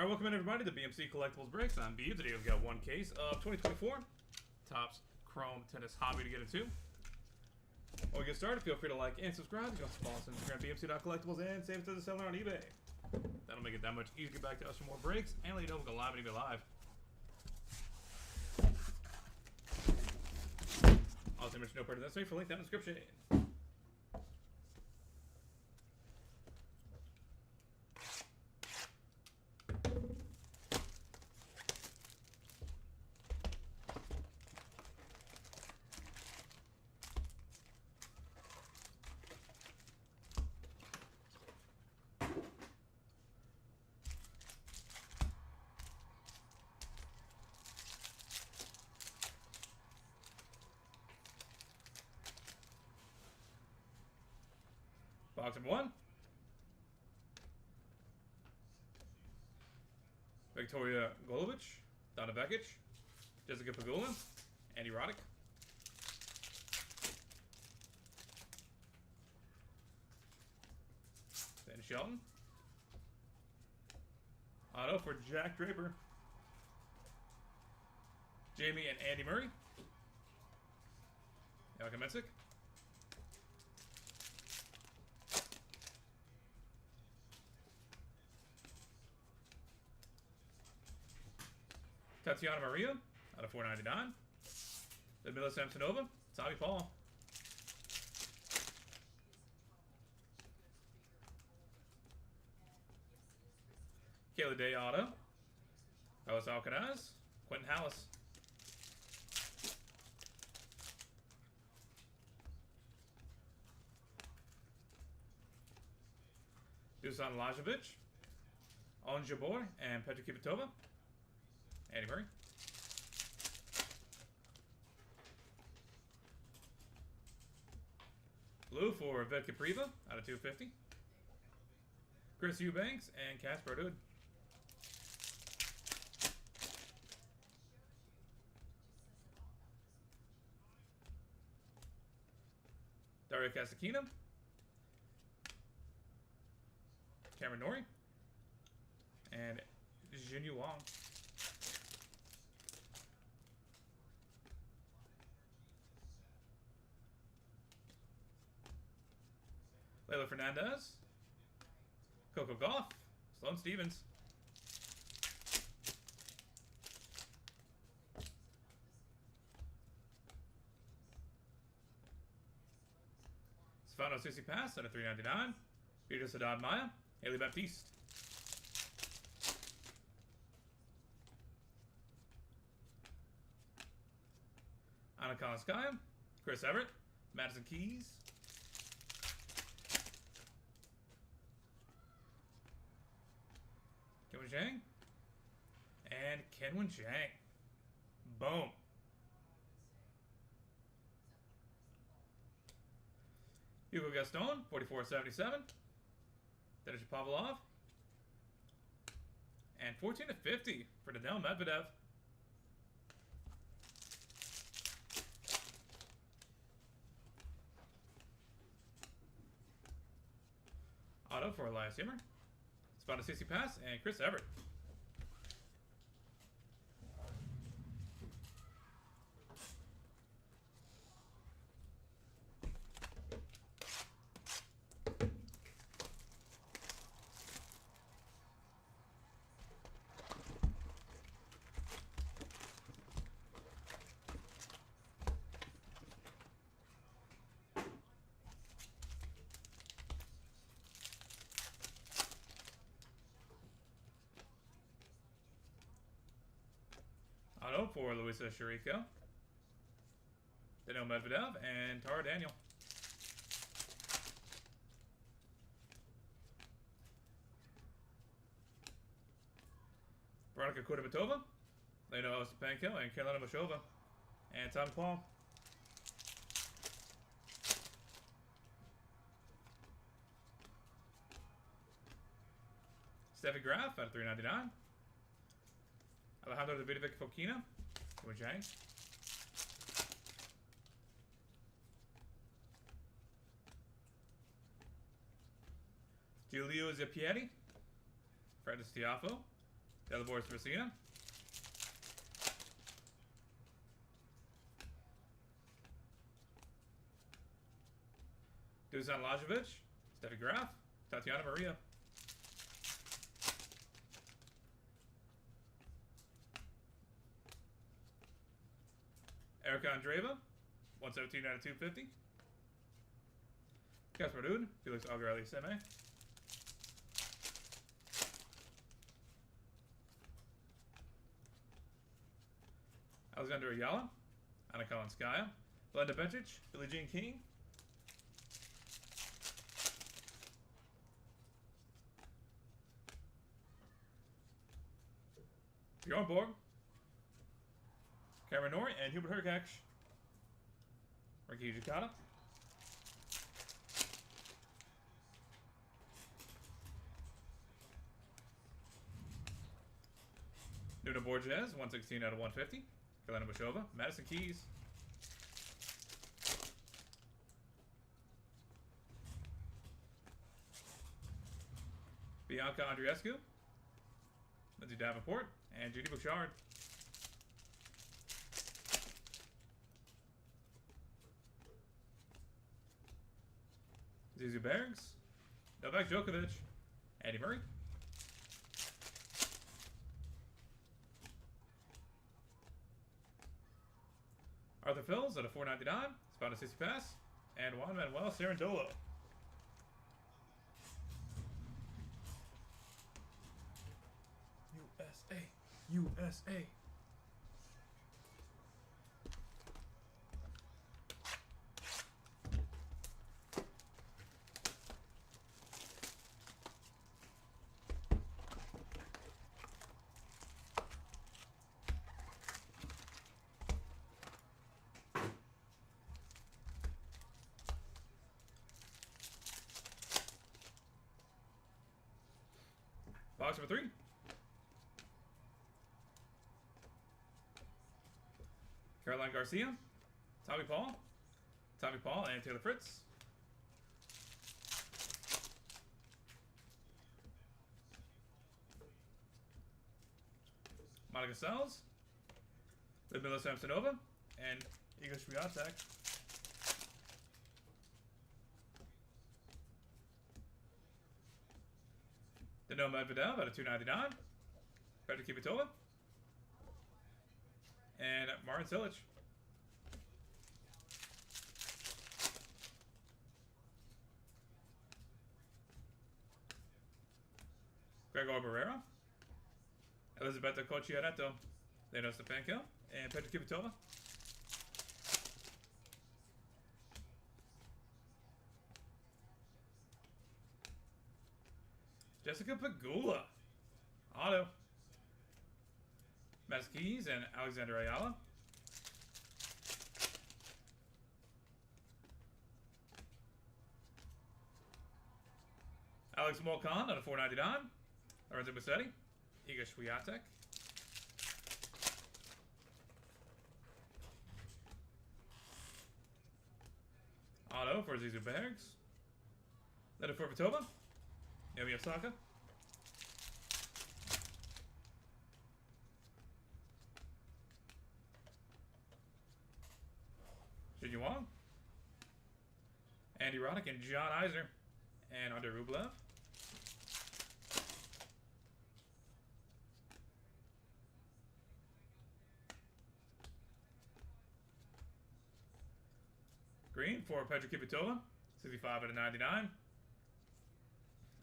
Alright, welcome in everybody to BMC Collectibles Breaks. I'm B. Today we've got one case of 2024 Topps Chrome Tennis Hobby to get into. While we get started, feel free to like and subscribe. You can also follow us on Instagram, BMC.collectibles, and save it to the seller on eBay. That'll make it that much easier to get back to us for more breaks, and let you know we'll go live and eBay Live. Also, mention no part of that safe for link down in the description. Box number 1. Victoria Golubic, Donna Vekic, Jessica Pegula, Andy Roddick. Ben Shelton. Auto for Jack Draper. Jamie and Andy Murray. Elka Mensick. Tatiana Maria out of 499. Ludmila Samsonova, Tommy Paul. Kayla Day auto. Carlos Alcaraz, Quentin Hallis. Dusan Lajovic, Owen Jabor, and Petra Kvitova. Andy Murray. Blue for Vet Capriva out of 250. Chris Eubanks and Casper Hood. Dario Casakina. Cameron Norrie. And Jinyu Wong. Layla Fernandez, Coco Gauff, Sloane Stevens. Stefano Tsitsipas out of 399. Peter Saddad Maya, Haley Baptiste. Anna Kolinskaya, Chris Everett, Madison Keys. Kenwin Zhang and Kenwin Zhang. Boom. Hugo Gaston, 44.77. Denis Pavlov. And 14/50 for Daniil Medvedev. Auto for Elias Yimmer. Spot a Tsitsipas and Chris Everett. Auto for Luisa Shariko, Daniil Medvedev, and Tara Daniel. Veronika Kudermetova, Lena Ostapenko, and Carolina Muchova, and Tom Paul. Steffi Graf out of 399. Alejandro Davidovic Fokina, Kenwin Zhang. Giulio Zappieri, Fred Tiafo, The other board's Messina. Dusan Lajovic, Steffi Graf, Tatiana Maria. Erica Andreeva, 117 out of 250. Casper Ruud, Felix Auger Seme. Alexander Ayala, Anna Kolinskaya, Glenda Bencic, Billie Jean King. Bjorn Borg, Cameron Norrie, and Hubert Hurkacz. Ricky Jukata. Nuna Borges, 116 out of 150. Galena Bushova, Madison Keys. Bianca Andreescu, Lindsay Davenport, and Judy Bouchard. Zizu Bergs, Novak Djokovic, Andy Murray. Arthur Phils at a $4.99, spot a 60 pass, and Juan Manuel Cerundolo. USA. Box number 3. Caroline Garcia, Tommy Paul, and Taylor Fritz. Monica Sells, Ludmila Samsonova, and Igor Swiatek. Dano Medvedev at a $2.99. Petra Kvitova. And Martin Cilic. Gregor Barrera. Elizabeth Cocciaretto. Leno Stepanko. And Petra Kvitova. Jessica Pegula. Auto. Keys and Alexander Ayala. Alex Molcan at a $4.99. Lorenzo Musetti. Iga Swiatek. Auto for Zizu Bergs. Leda Forvatova. Naomi Osaka. Jin Wong, Andy Roddick, and John Eisner, and Andrei Rublev. Green for Petra Kvitova, 65 out of 99.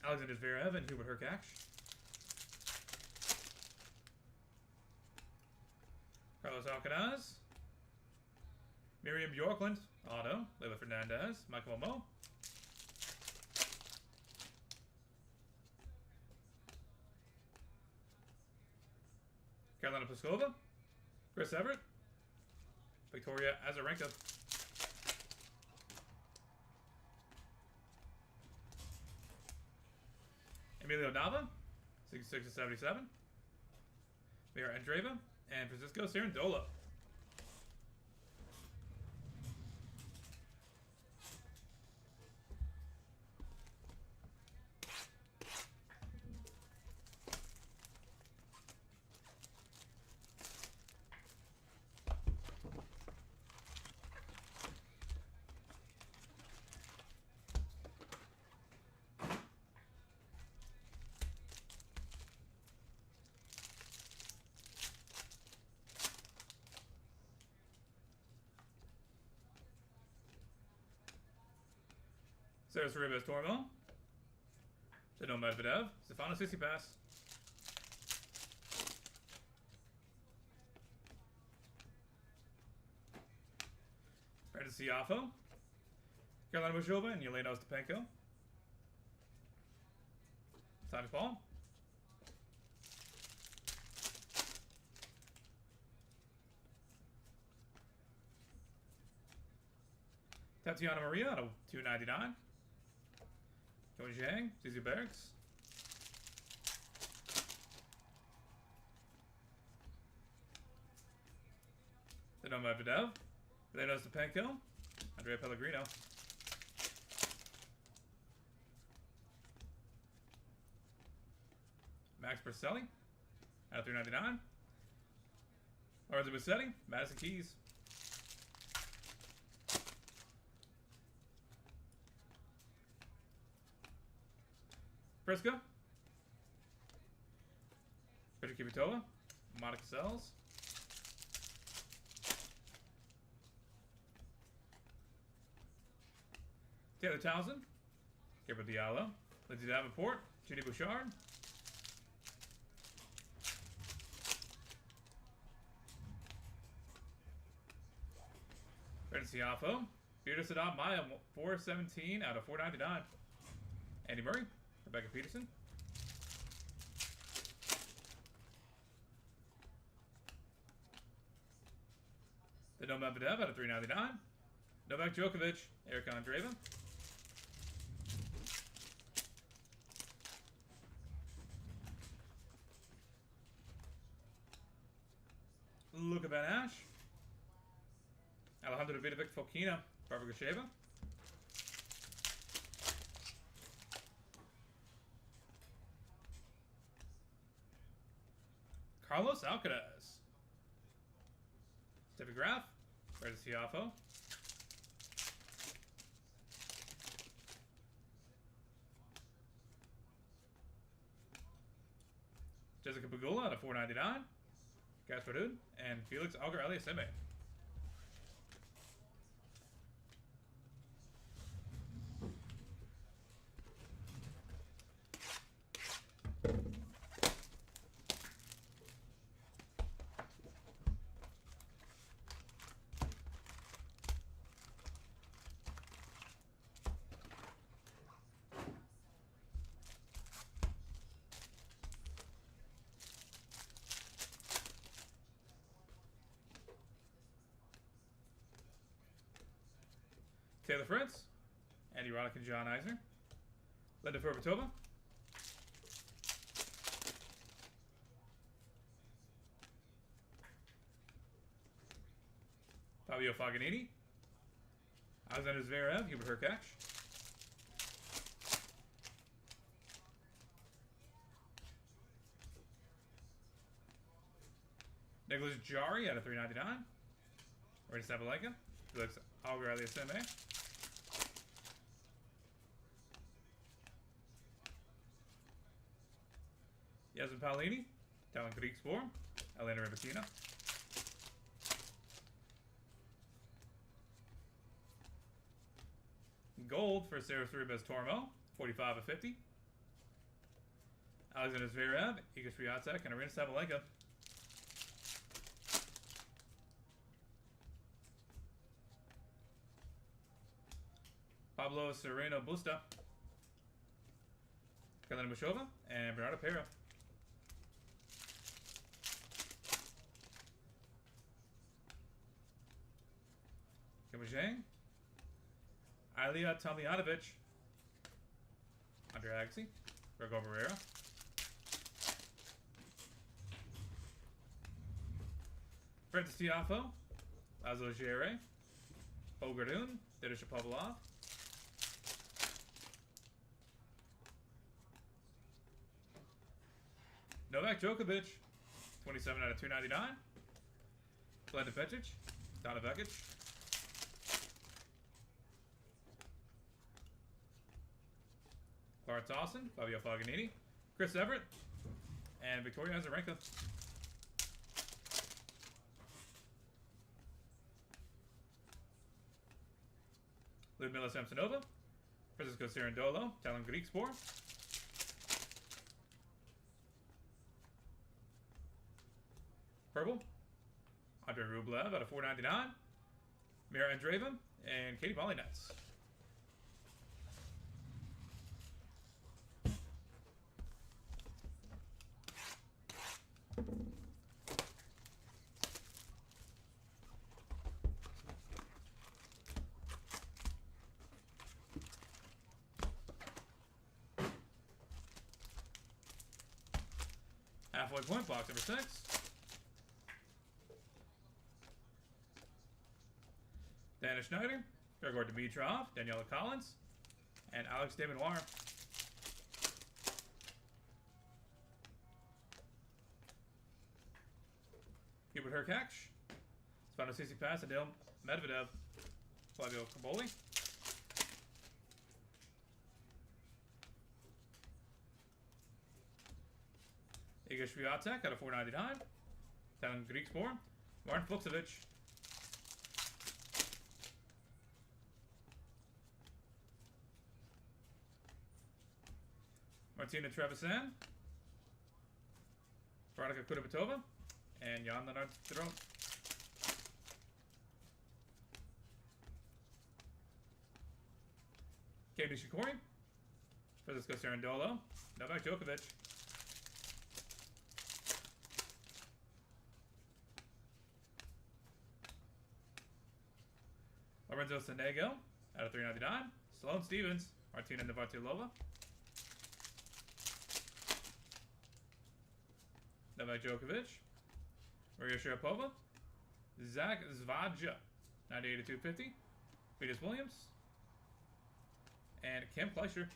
Alexander Zverev and Hubert Hurkacz. Carlos Alcaraz. Miriam Bjorklund, auto. Leila Fernandez, Michael Mo. Carolina Pliskova, Chris Everett, Victoria Azarenka. Emilio Nava, 66 to 77. Mira Andreeva, and Francisco Cerundolo. Sarah's Ribas Tormo. Zeno Medvedev. Stefano 60 pass. Brandon Siafo. Carolina Mojova and Yelena Ostapenko. Time to Paul. Tatiana Maria out of 299. Kevin Zhang, Zizi Bergs. Zeno Medvedev. Yelena Ostapenko. Andrea Pellegrino. Max Berselli out of 399. Lorenzo Musetti, Madison Keys. Frisco. Peter Kivitova. Monica Sells. Taylor Townsend. Gabriel Diallo. Lindsay Davenport. Judy Bouchard. Brandon Siafo. Bearded Sadat Maya 417 out of 499. Andy Murray. Rebecca Peterson. The Novak Medvedev out of 399. Novak Djokovic. Eric Andreeva. Luka Van Ash. Alejandro Davidovic Fokina. Barbara Gasheva. Carlos Alcaraz. Steffi Graf. Brandon Siafo. Jessica Pagula out of 499. Gaspard Hood and Felix Auger-Aliassime. Taylor Fritz, Andy Roddick and John Eisner. Linda Ferbatova. Fabio Faganini. Alexander Zverev, Hubert Hurkacz. Nicholas Jarry out of 399. Ready Sabalenka. Felix Auger-Aliassime. Yasmin Paolini, Talon Grigspor, Elena Rybakina. Gold for Sarah Ribas Tormo, 45 of 50. Alexander Zverev, Iga Swiatek, and Arina Sabalenka. Pablo Sereno Busta, Karolina Mushova, and Bernardo Pera. Kim Zhang, Ilya Tomljanovic, Andre Agassi, Gregor Barrera. Francis Tiafo, Laszlo Gere, Bogardoon, Denis Shapovalov. Novak Djokovic, 27 out of 299. Vladimir Petic, Donna Vekic. Clark Dawson, Fabio Faganini, Chris Everett, and Victoria Azarenka. Ludmila Samsonova, Francisco Cerundolo, Talon Greek Spore. Purple, Andre Rublev out of 499. Mira Andreeva and Katie Polynets. Halfway point, box number 6. Dana Schneider, Gregor Dimitrov, Daniela Collins, and Alex Desmenoir. Hubert Hurkacz, Spano Tsitsipas, Adil Medvedev, Flavio Cobolli. Iga Swiatek out of 499. Talon Greek Spore, Martin Fucsovic. Martina Trevisan, Veronica Kudermetova, and Jan Lennart Strom. Katie Shikori, Francisco Cerundolo, Novak Djokovic. Lorenzo Sonego out of 399. Sloane Stevens, Martina Navratilova. Novak Djokovic, Maria Sharapova, Zach Zvadja, 98 to 250, Venus Williams, and Kim Fleischer.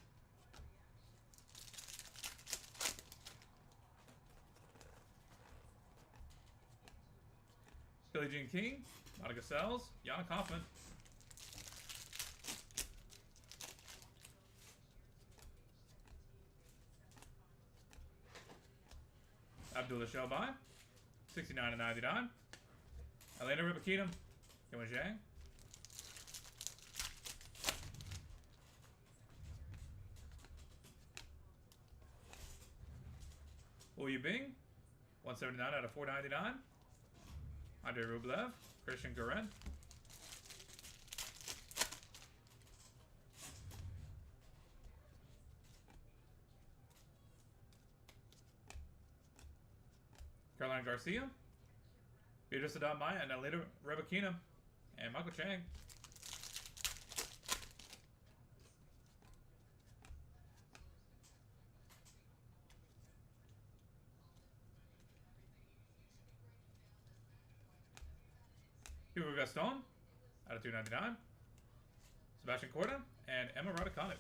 Billie Jean King, Monica Seles, Jana Kaufman. Abdullah Shelby, 69 to 99. Elena Rybakina, Kim Zhang. Wu Yibing, 179 out of 499. Andre Rublev, Christian Guerin. Caroline Garcia, Beatrice Adot Maya, and Elena Rybakina, and Michael Chang. Hugo Gaston out of 299. Sebastian Corda and Emma Raducanu.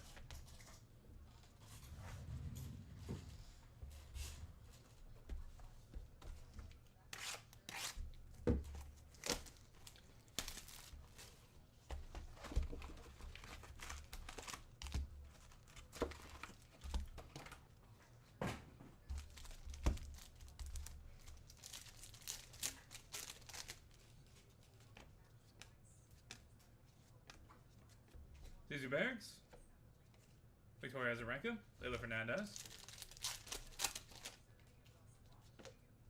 Susie Bergs, Victoria Azarenka, Leila Fernandez,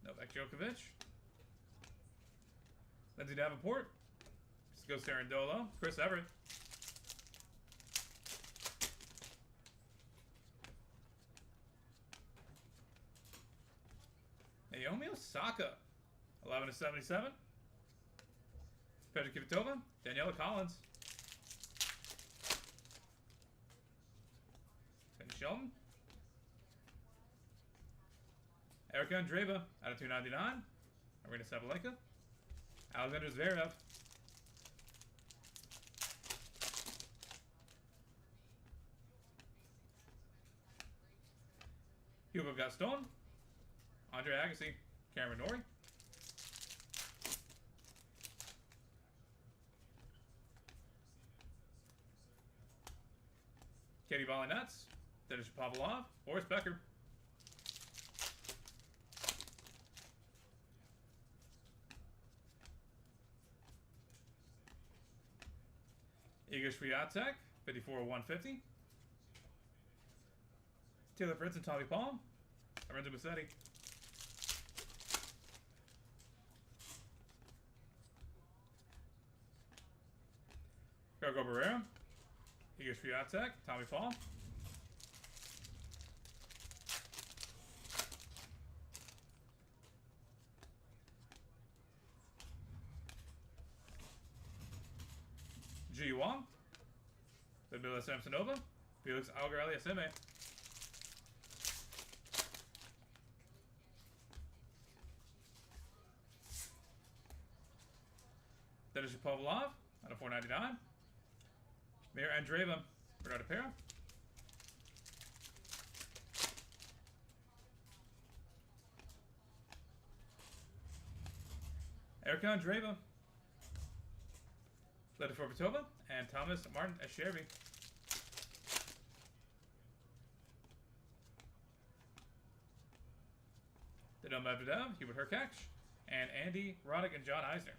Novak Djokovic, Lindsay Davenport, Francisco Cerundolo, Chris Everett, Naomi Osaka, 11 to 77, Petra Kvitova, Daniela Collins, Shelton, Erica Andreeva out of 299. Arena Sabalenka, Alexander Zverev, Hugo Gaston, Andre Agassi, Cameron Norrie, Katie Volynets, Denis Pavlov, Boris Becker. Iga Swiatek, 54 150. Taylor Fritz and Tommy Palm. Lorenzo Musetti. Gargo Barrera. Igor Swiatek. Tommy Palm. G. Wong. Ludmila Samsonova. Felix Auger-Aliassime. Denis Shapovalov out of 499. Mir Andreeva. Bernardo Pera. Erica Andreeva. Leda Forbitova and Thomas Martin Echeverry. Daniil Medvedev, Hubert Hurkacz, and Andy Roddick and John Eisner.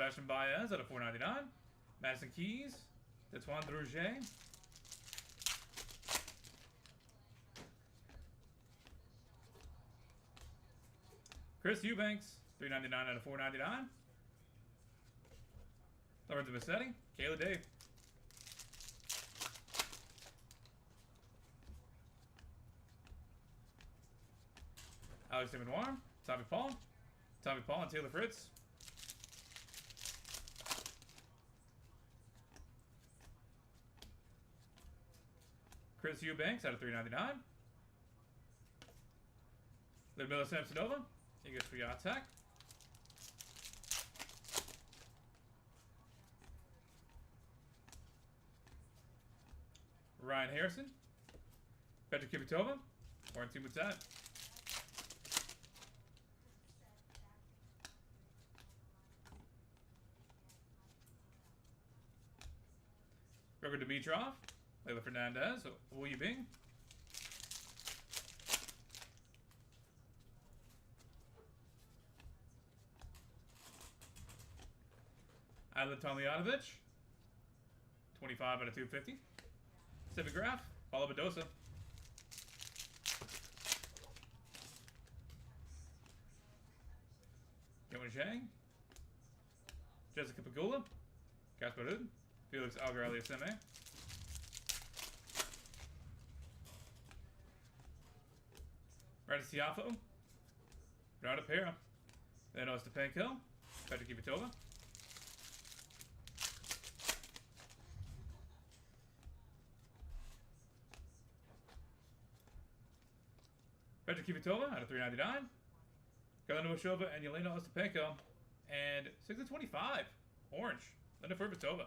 Sebastian Baez out of 499. Madison Keys. Antoine Drouget. Chris Eubanks. 399 out of 499. Lorenzo Musetti. Kayla Dave. Alex Dimanoir. Tommy Paul. Tommy Paul and Taylor Fritz. Chris Eubanks out of 399. Ludmila Samsonova. Igor Swiatek. Ryan Harrison. Petra Kvitova. Quarantine with that. Gregor Dimitrov. Layla Fernandez, Wu Yibing. Adela Tomljanovic, 25 out of 250. Civic Graph, Paula Badosa. Yoan Zhang. Jessica Pegula. Casper Ruud. Felix Auger-Aliassime. Brandon Siafo, Bernardo Pera, then Ostapenko, Petra Kvitova. Petra Kvitova out of 399. Galina Washova and Yelena Ostapenko. And 6 of 25, orange, Linda Forbitova.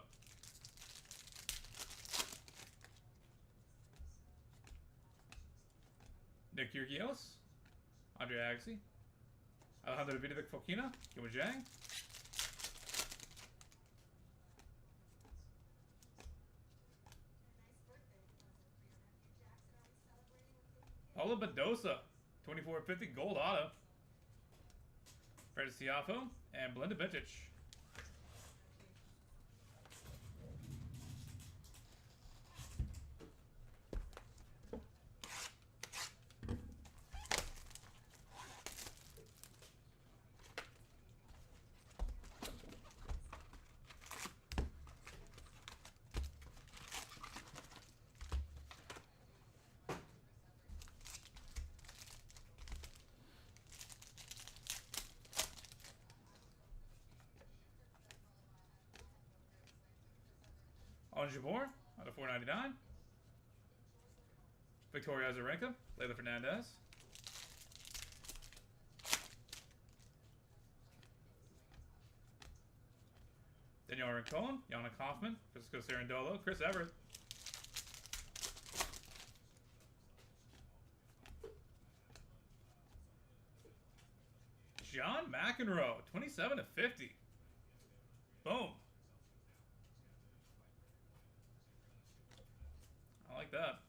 Nick Kyrgios, Andre Agassi, Alejandro Davidovic Fokina, Yoan Zhang, Paula Badosa, 24/50 gold auto, Fred Siafo, and Belinda Bencic. On Jabor out of 499. Victoria Azarenka, Layla Fernandez. Senor Rincon, Yannick Hoffman, Francisco Cerundolo, Chris Everett. John McEnroe, 27/50. Boom. I like that.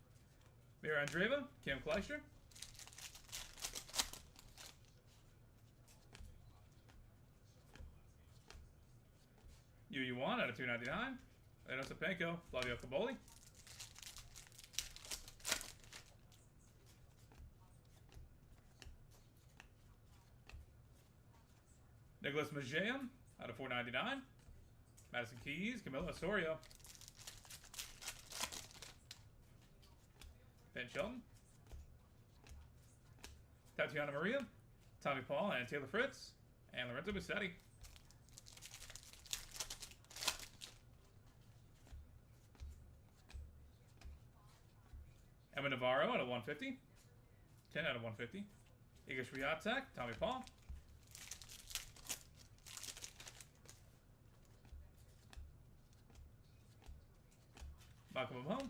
Mira Andreeva, Kim Kleister. UU1 out of 299. Leno Sapenko, Flavio Caboli. Nicholas Mageum out of 499. Madison Keys, Camilo Osorio. Ben Shelton. Tatiana Maria, Tommy Paul, and Taylor Fritz. And Lorenzo Musetti. Emma Navarro out of 150. 10 out of 150. Igor Swiatek, Tommy Paul. Malcolm Mahone.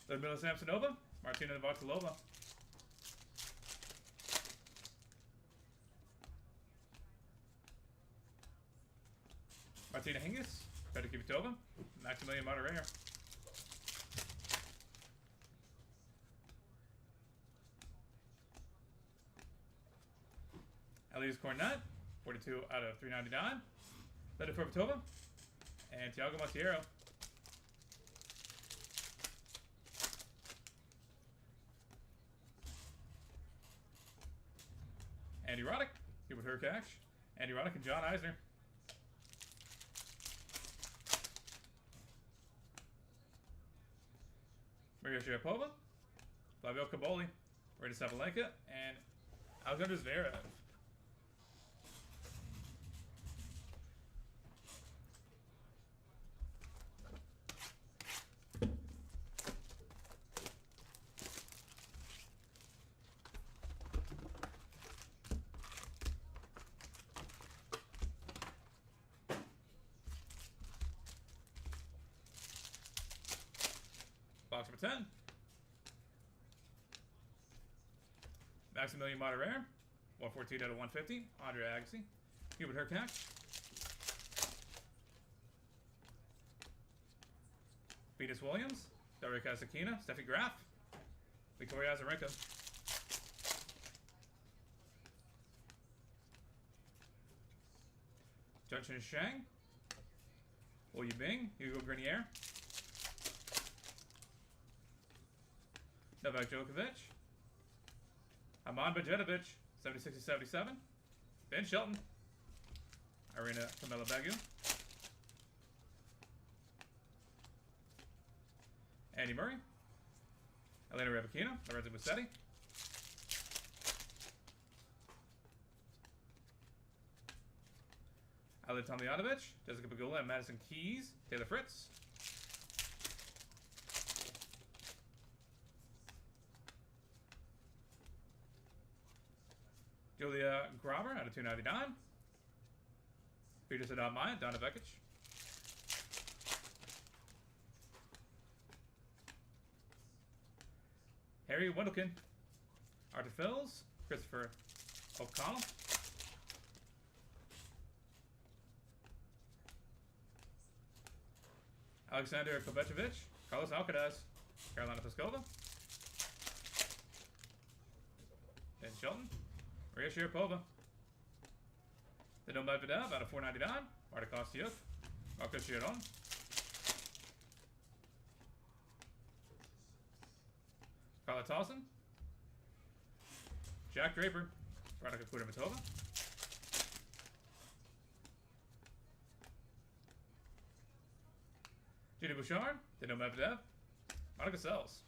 Ludmila Samsonova, Martina Navratilova. Martina Hingis, Petra Kvitova, Maximilian Martirena. Elias Cornet, 42 out of 399. Leda Furbatova, and Thiago Monteiro. Andy Roddick, Hubert Hurkacz, Andy Roddick, and John Eisner. Maria Sharapova, Flavio Caboli, Rita Sabalenka, and Alexander Zverev. Box number 10. Maximilian Martirena, 114 out of 150. Andre Agassi, Hubert Hurkacz. Venus Williams, Daria Kasatkina, Steffi Graf, Victoria Azarenka. Junchen Shang, Wu Yibing, Hugo Grenier. Novak Djokovic, Aman Bajetovic, 76/77. Ben Shelton, Irina Camilla Begu, Andy Murray, Elena Rybakina, Lorenzo Musetti, Ali Tomljanovic, Jessica Pegula, and Madison Keys, Taylor Fritz. Julia Grauber out of 299. Peter Sadat Maya, Donna Vekic. Harry Wendelkin, Arthur Phils, Christopher O'Connell. Alexander Kovacevic, Carlos Alcaraz, Carolina Pliskova. Ben Shelton, Maria Sharapova. Daniil Medvedev out of 499. Marta Kostyuk, Marco Chiron. Carla Towson. Jack Draper, Radika Kudermetova. Judy Bouchard, Daniil Medvedev, Monica Seles.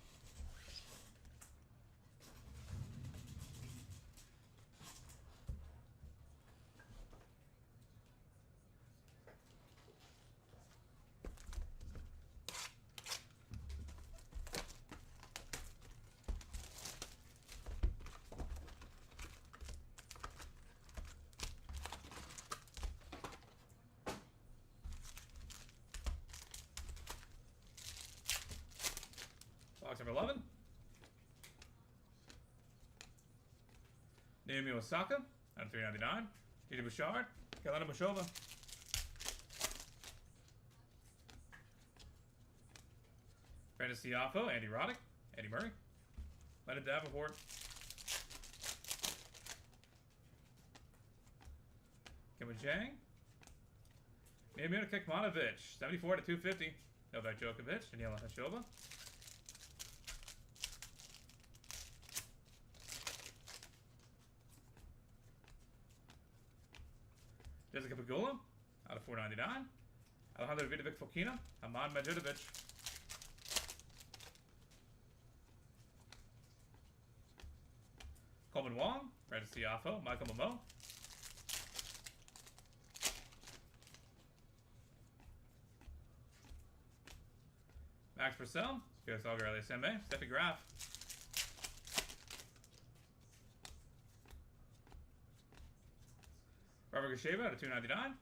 Box number 11. Naomi Osaka out of 399. Gigi Bouchard, Kelena Mashova. Brandon Siafo, Andy Roddick, Eddie Murray. Leonard Davenport. Kim Jang. Naomi Kekmanovic, 74 to 250. Novak Djokovic, Daniela Hashova. Jessica Pegula, out of 499. Alejandro Vidovic Fokina, Ahmad Majidovic. Coleman Wong, Brandon Siafo, Michael Momo. Max Purcell, Felix Auger-Aliassime, Steffi Graf. Robert Gasheva out of 299.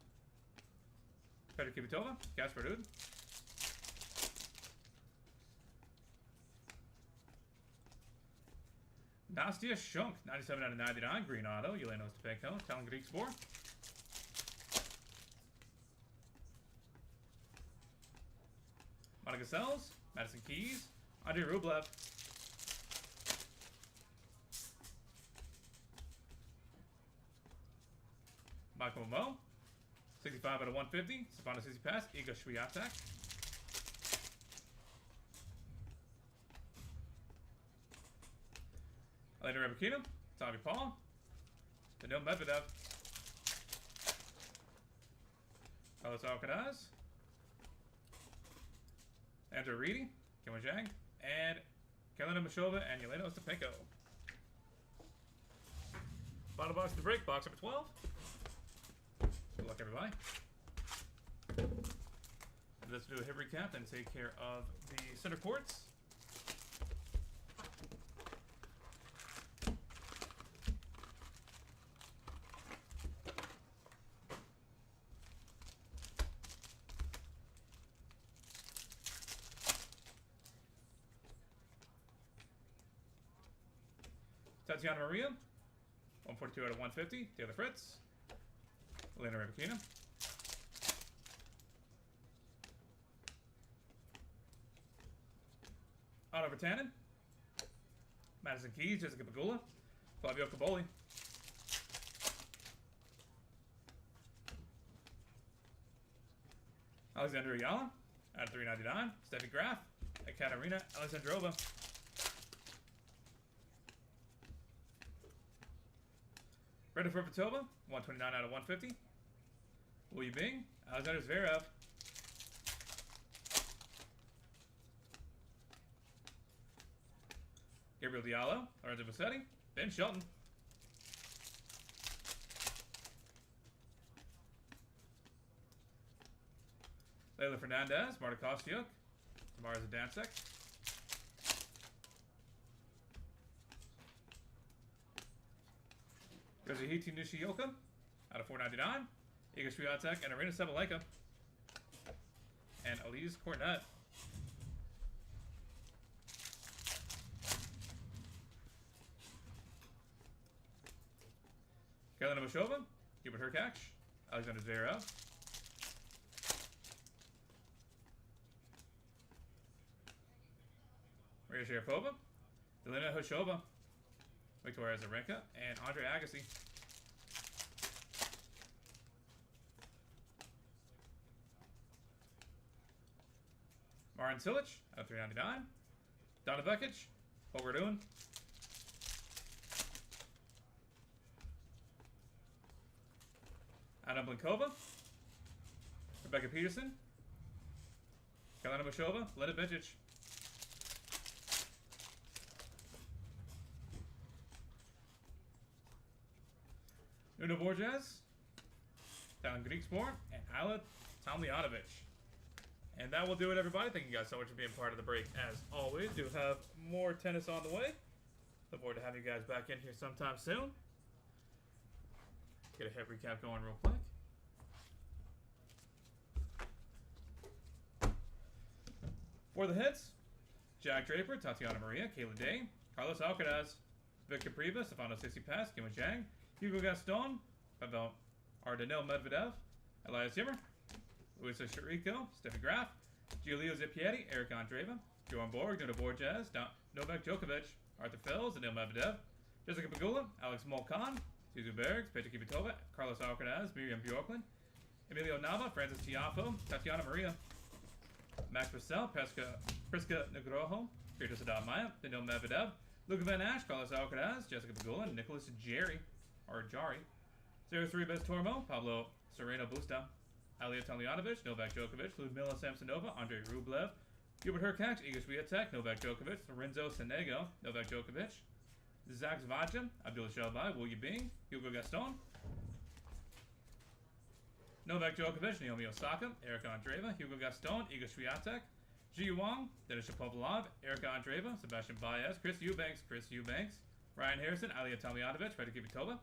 Petr Kvitova, Kasper Ruud. Nastia Shunk, 97 out of 99. Green Auto, Yelena Ostapenko, Talon Greek Sport. Monica Sells, Madison Keys, Andrei Rublev. Michael Momo, 65 out of 150. Stefano Tsitsipas, Iga Swiatek. Elena Rybakina, Tommy Paul, Daniil Medvedev. Carlos Alcaraz, Andrew Reedy, Kim Jang, and Kelena Mashova and Yelena Ostapenko. Bottom box of the break, box number 12. Good luck, everybody. Let's do a hit recap and take care of the center courts. Tatiana Maria, 142 out of 150. Taylor Fritz. Elena Rybakina. Otto Vertanen. Madison Keys, Jessica Pegula. Fabio Caboli. Alexander Ayala out of 399. Steffi Graf. Ekaterina Alexandrova. Brenda Fervitova, 129 out of 150. Wu Yibing, Alexander Zverev. Gabriel Diallo, Lorenzo Musetti, Ben Shelton. Leylah Fernandez, Marta Kostyuk, Tamara Zadansek. Yoshihito Nishioka out of 499. Iga Swiatek and Arena Sabalenka. And Elise Cornet. Kelena Mashova, Hubert Hurkacz, Alexander Zverev. Maria Sharapova, Delina Hoshova, Victoria Azarenka, and Andre Agassi. Marin Cilic out of 399. Donna Vekic, Holger Rune. Anna Blinkova, Rebecca Peterson, Kelena Mashova, Lena Bencic. Nuno Borges, Talon Greek Sport, and Ayla Tomljanovic. And that will do it, everybody. Thank you guys so much for being part of the break. As always, do have more tennis on the way. Look forward to having you guys back in here sometime soon. Get a hit recap going real quick. For the hits, Jack Draper, Tatiana Maria, Kayla Day, Carlos Alcaraz, Victor Priva, Stefano Tsitsipas, Kim Zhang, Hugo Gaston, Pavel Ardenil Medvedev, Elias Yimmer, Luis Chirico, Steffi Graf, Giulio Zipietti, Eric Andreeva, Bjorn Borg, Nuno Borges, Novak Djokovic, Arthur Fils, Anil Medvedev, Jessica Pegula, Alex Molcan, Suzu Bergs, Petra Kvitova, Carlos Alcaraz, Miriam Bjorklund, Emilio Nava, Francis Tiafoe, Tatiana Maria, Max Purcell, Priska Negroho, Peter Maya, Daniil Medvedev, Luka Van Ash, Carlos Alcaraz, Jessica Pegula, Nicholas Jari, Serious Ribes Tormo, Pablo Sereno Busta, Alia Tomljanovic, Novak Djokovic, Ludmila Samsonova, Andrei Rublev, Hubert Hurkacz, Iga Swiatek, Novak Djokovic, Lorenzo Sonego, Novak Djokovic, Zach Zvacem, Abdul Shelbai, Will You Bing, Hugo Gaston, Novak Djokovic, Naomi Osaka, Erica Andreeva, Hugo Gaston, Iga Swiatek, Ji Wang, Denis Shapovalov, Erica Andreeva, Sebastian Baez, Chris Eubanks, Ryan Harrison, Alia Tomljanovic, Petra Kvitova,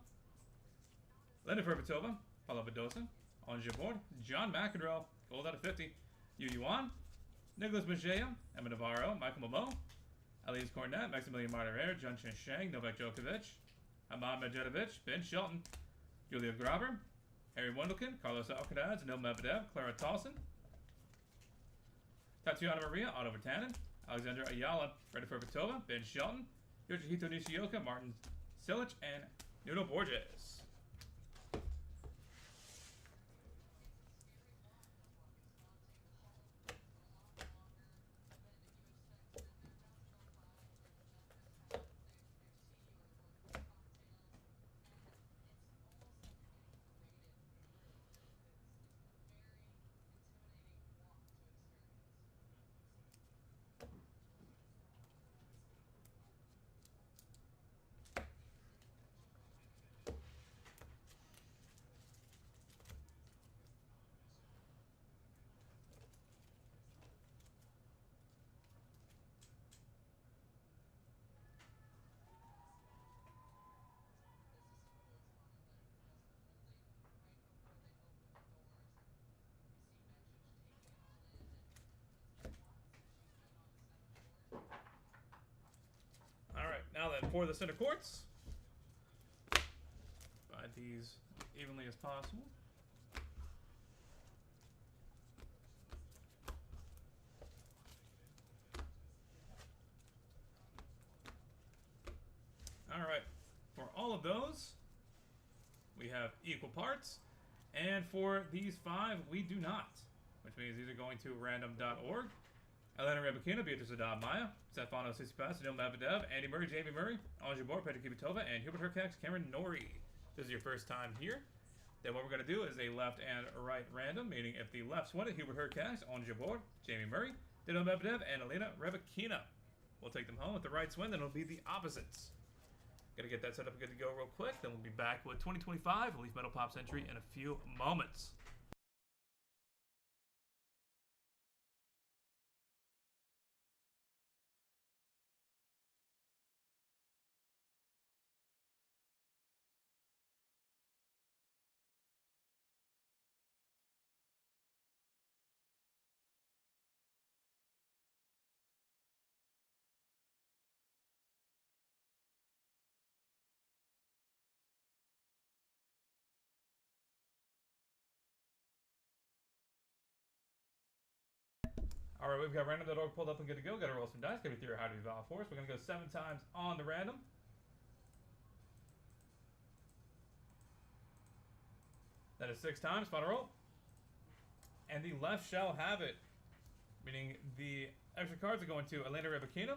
Linda Perpetova, Paula Badosa, on Jabord, John McEnroe, gold out of 50, Yu Yuan, Nicholas Majea, Emma Navarro, Michael Momo, Elias Cornet, Maximilian Martirer, Jun Chen Shang, Novak Djokovic, Ahmad Medjedovic, Ben Shelton, Julia Graber, Harry Wendelken, Carlos Alcaraz, Anil Medvedev, Clara Towson, Tatiana Maria, Otto Virtanen, Alexandra Ayala, Reda Perpetova, Ben Shelton, Yoshihito Nishioka, Martin Cilic, and Nuno Borges. Alright, now then, for the center courts, divide these evenly as possible. Alright, for all of those, we have equal parts, and for these 5, we do not, which means these are going to random.org. Elena Rybakina, Beatrice Maya, Stefano Tsitsipas, Anil Medvedev, Andy Murray, Jamie Murray, on Jabord, Petra Kvitova, and Hubert Hurkacz, Cameron Norrie. This is your first time here. Then what we're going to do is a left and right random, meaning if the lefts win it, Hubert Hurkacz, on Jabord, Jamie Murray, Daniil Medvedev, and Elena Rybakina. We'll take them home. If the rights win, then it'll be the opposites. Gonna get that set up and good to go real quick. Then we'll be back with 2025 Leaf Metal Pops entry in a few moments. Alright, we've got random.org pulled up and good to go. Got to roll some dice. Got to through how to evolve for us. We're going to go 7 times on the random. That is 6 times. Final roll. And the left shall have it. Meaning the extra cards are going to Elena Rybakina,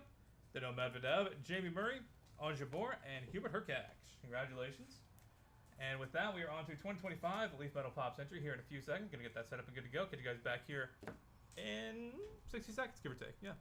Daniil Medvedev, Jamie Murray, on Jabord, and Hubert Hurkacz. Congratulations. And with that, we are on to 2025 Leaf Metal Pops entry here in a few seconds. Going to get that set up and good to go. Get you guys back here in 60 seconds, give or take. Yeah.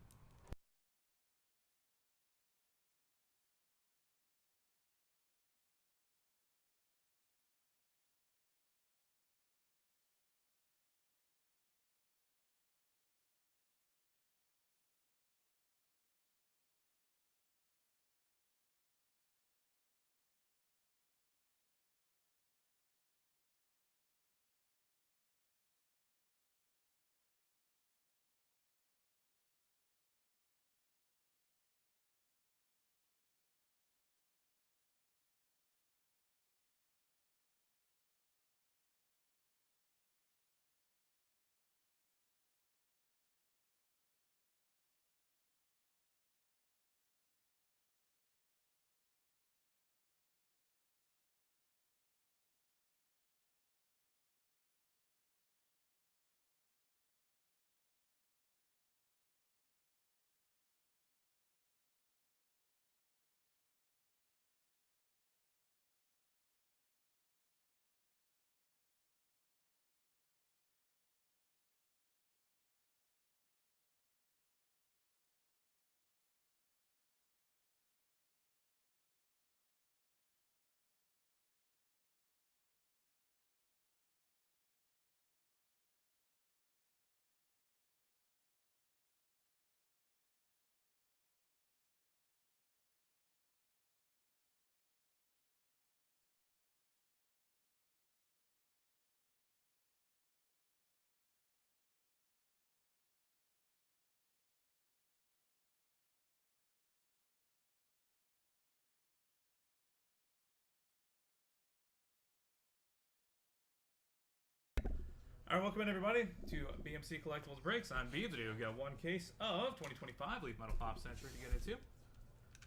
Alright, welcome in everybody to BMC Collectibles Breaks. I'm B. Today we've got one case of 2025 Leaf Metal Pop Century to get into.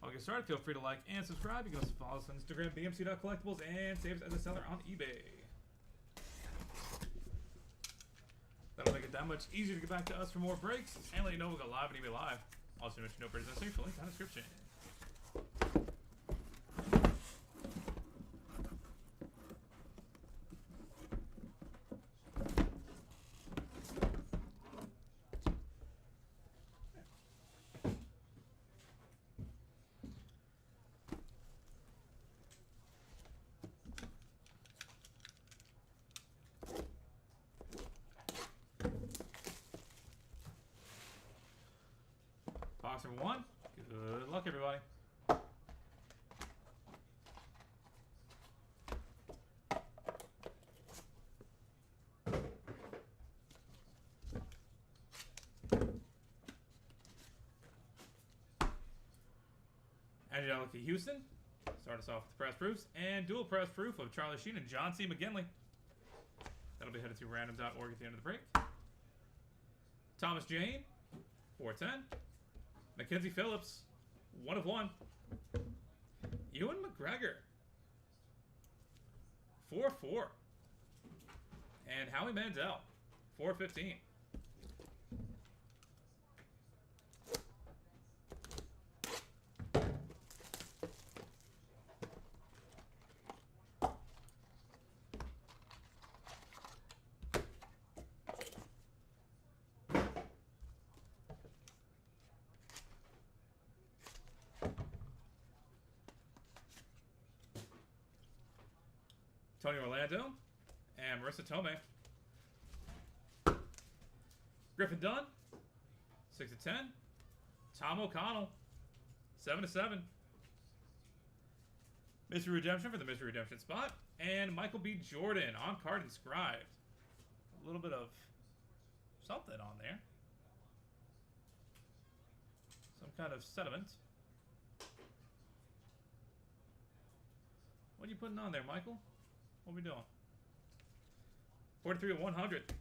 I'll get started. Feel free to like and subscribe. You can also follow us on Instagram, bmc.collectibles, and save us as a seller on eBay. That'll make it that much easier to get back to us for more breaks and let you know we'll go live and eBay Live. Also, mention no purchase necessary for link down in the description. Box number 1. Good luck, everybody. Angelica Houston. Start us off with the press proofs and dual press proof of Charlie Sheen and John C. McGinley. That'll be headed to random.org at the end of the break. Thomas Jane, 410. Mackenzie Phillips, 1 of 1. Ewan McGregor, 4-4. And Howie Mandel, 415. Tony Orlando and Marissa Tomei. Griffin Dunn, 6 of 10. Tom O'Connell, 7 of 7. Mystery Redemption for the Mystery Redemption spot. And Michael B. Jordan on card inscribed. A little bit of something on there. Some kind of sediment. What are you putting on there, Michael? What are we doing? 43 of 100.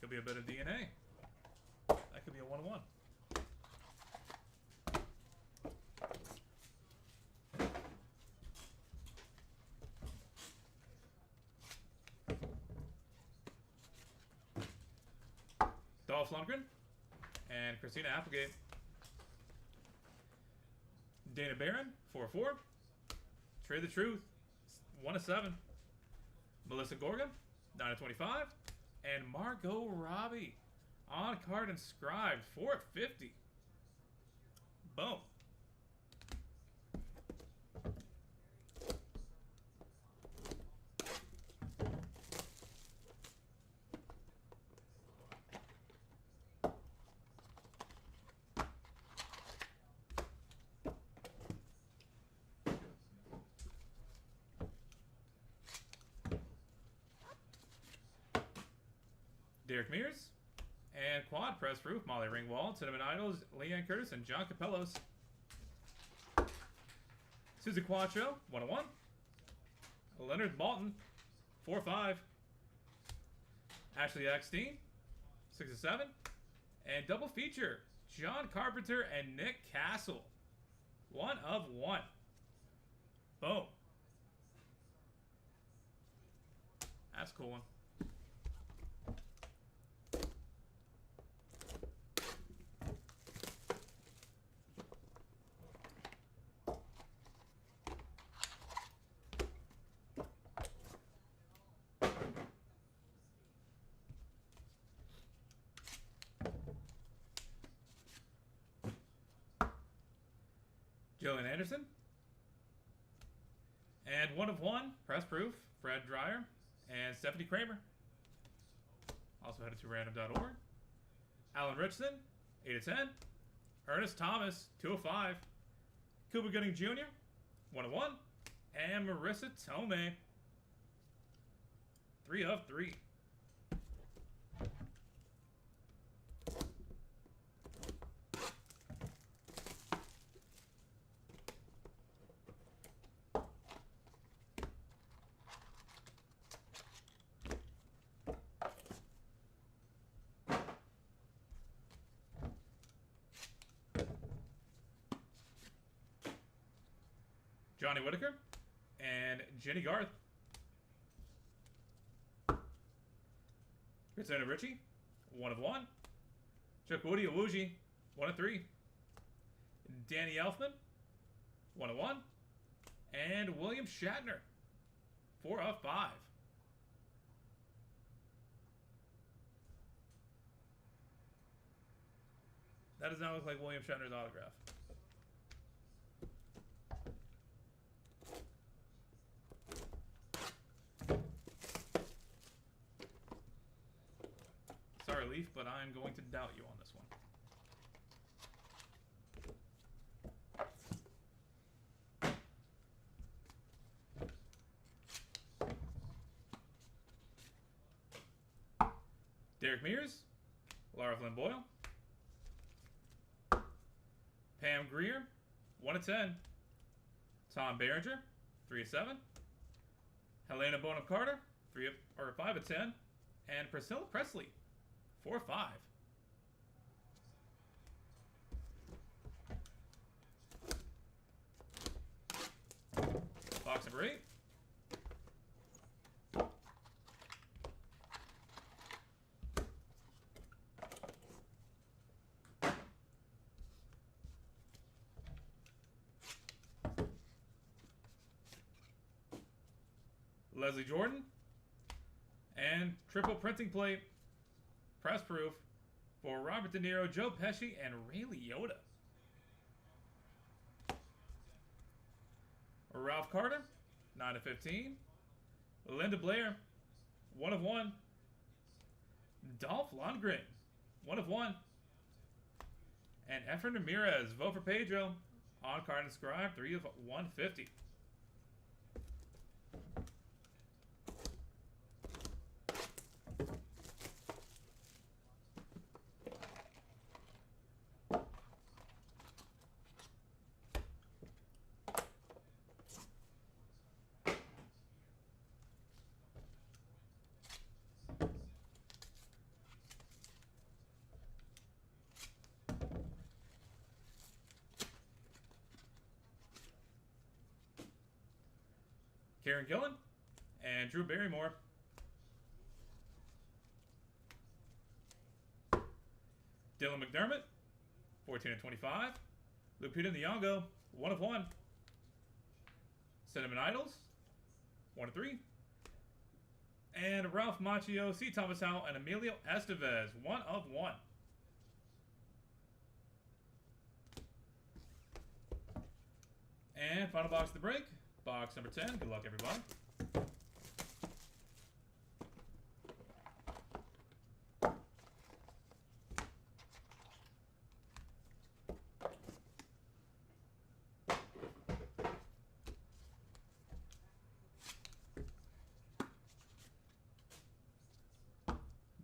Could be a bit of DNA. That could be a 1-1. Dolph Lundgren and Christina Applegate. Dana Barron, 4-4. Trade the Truth, 1 of 7. Melissa Gorgon, 9 of 25. And Margot Robbie on card inscribed, 4 of 50. Boom. Derek Mears, and quad press proof, Molly Ringwald, Cinnamon Idols, Leanne Curtis, and John Capellos. Susan Quattro, 1 of 1. Leonard Malton, 4-5. Ashley Eckstein, 6 of 7. And double feature, John Carpenter and Nick Castle, 1 of 1. Boom. That's a cool one. Jillian Anderson. And 1 of 1, press proof, Fred Dreyer and Stephanie Kramer. Also headed to random.org. Alan Richardson, 8 of 10. Ernest Thomas, 2 of 5. Cuba Gooding Jr., 1 of 1. And Marissa Tomei, 3 of 3. Johnny Whitaker, and Jenny Garth. Christina Ritchie, 1/1. Chukwudi Iwuji, 1/3. Danny Elfman, 1/1. And William Shatner, 4/5. That does not look like William Shatner's autograph. Sorry, Leaf, but I'm going to doubt you on this one. Derek Mears, Lara Flynn Boyle, Pam Grier, 1/10. Tom Berenger, 3/7. Helena Bonham Carter, 5/10. And Priscilla Presley, 4/5. Box number 8. Leslie Jordan, and triple printing plate, press proof, for Robert De Niro, Joe Pesci, and Ray Liotta. Ralph Carter, 9/15. Linda Blair, 1/1. Dolph Lundgren, 1/1. And Efren Ramirez, vote for Pedro, on card inscribed, 3/150. Karen Gillan and Drew Barrymore. Dylan McDermott, 14/25. Lupita Nyong'o, 1/1. Cinnamon Idols, 1/3. And Ralph Macchio, C. Thomas Howell, and Emilio Estevez, 1/1. And final box of the break. Box number 10. Good luck, everybody.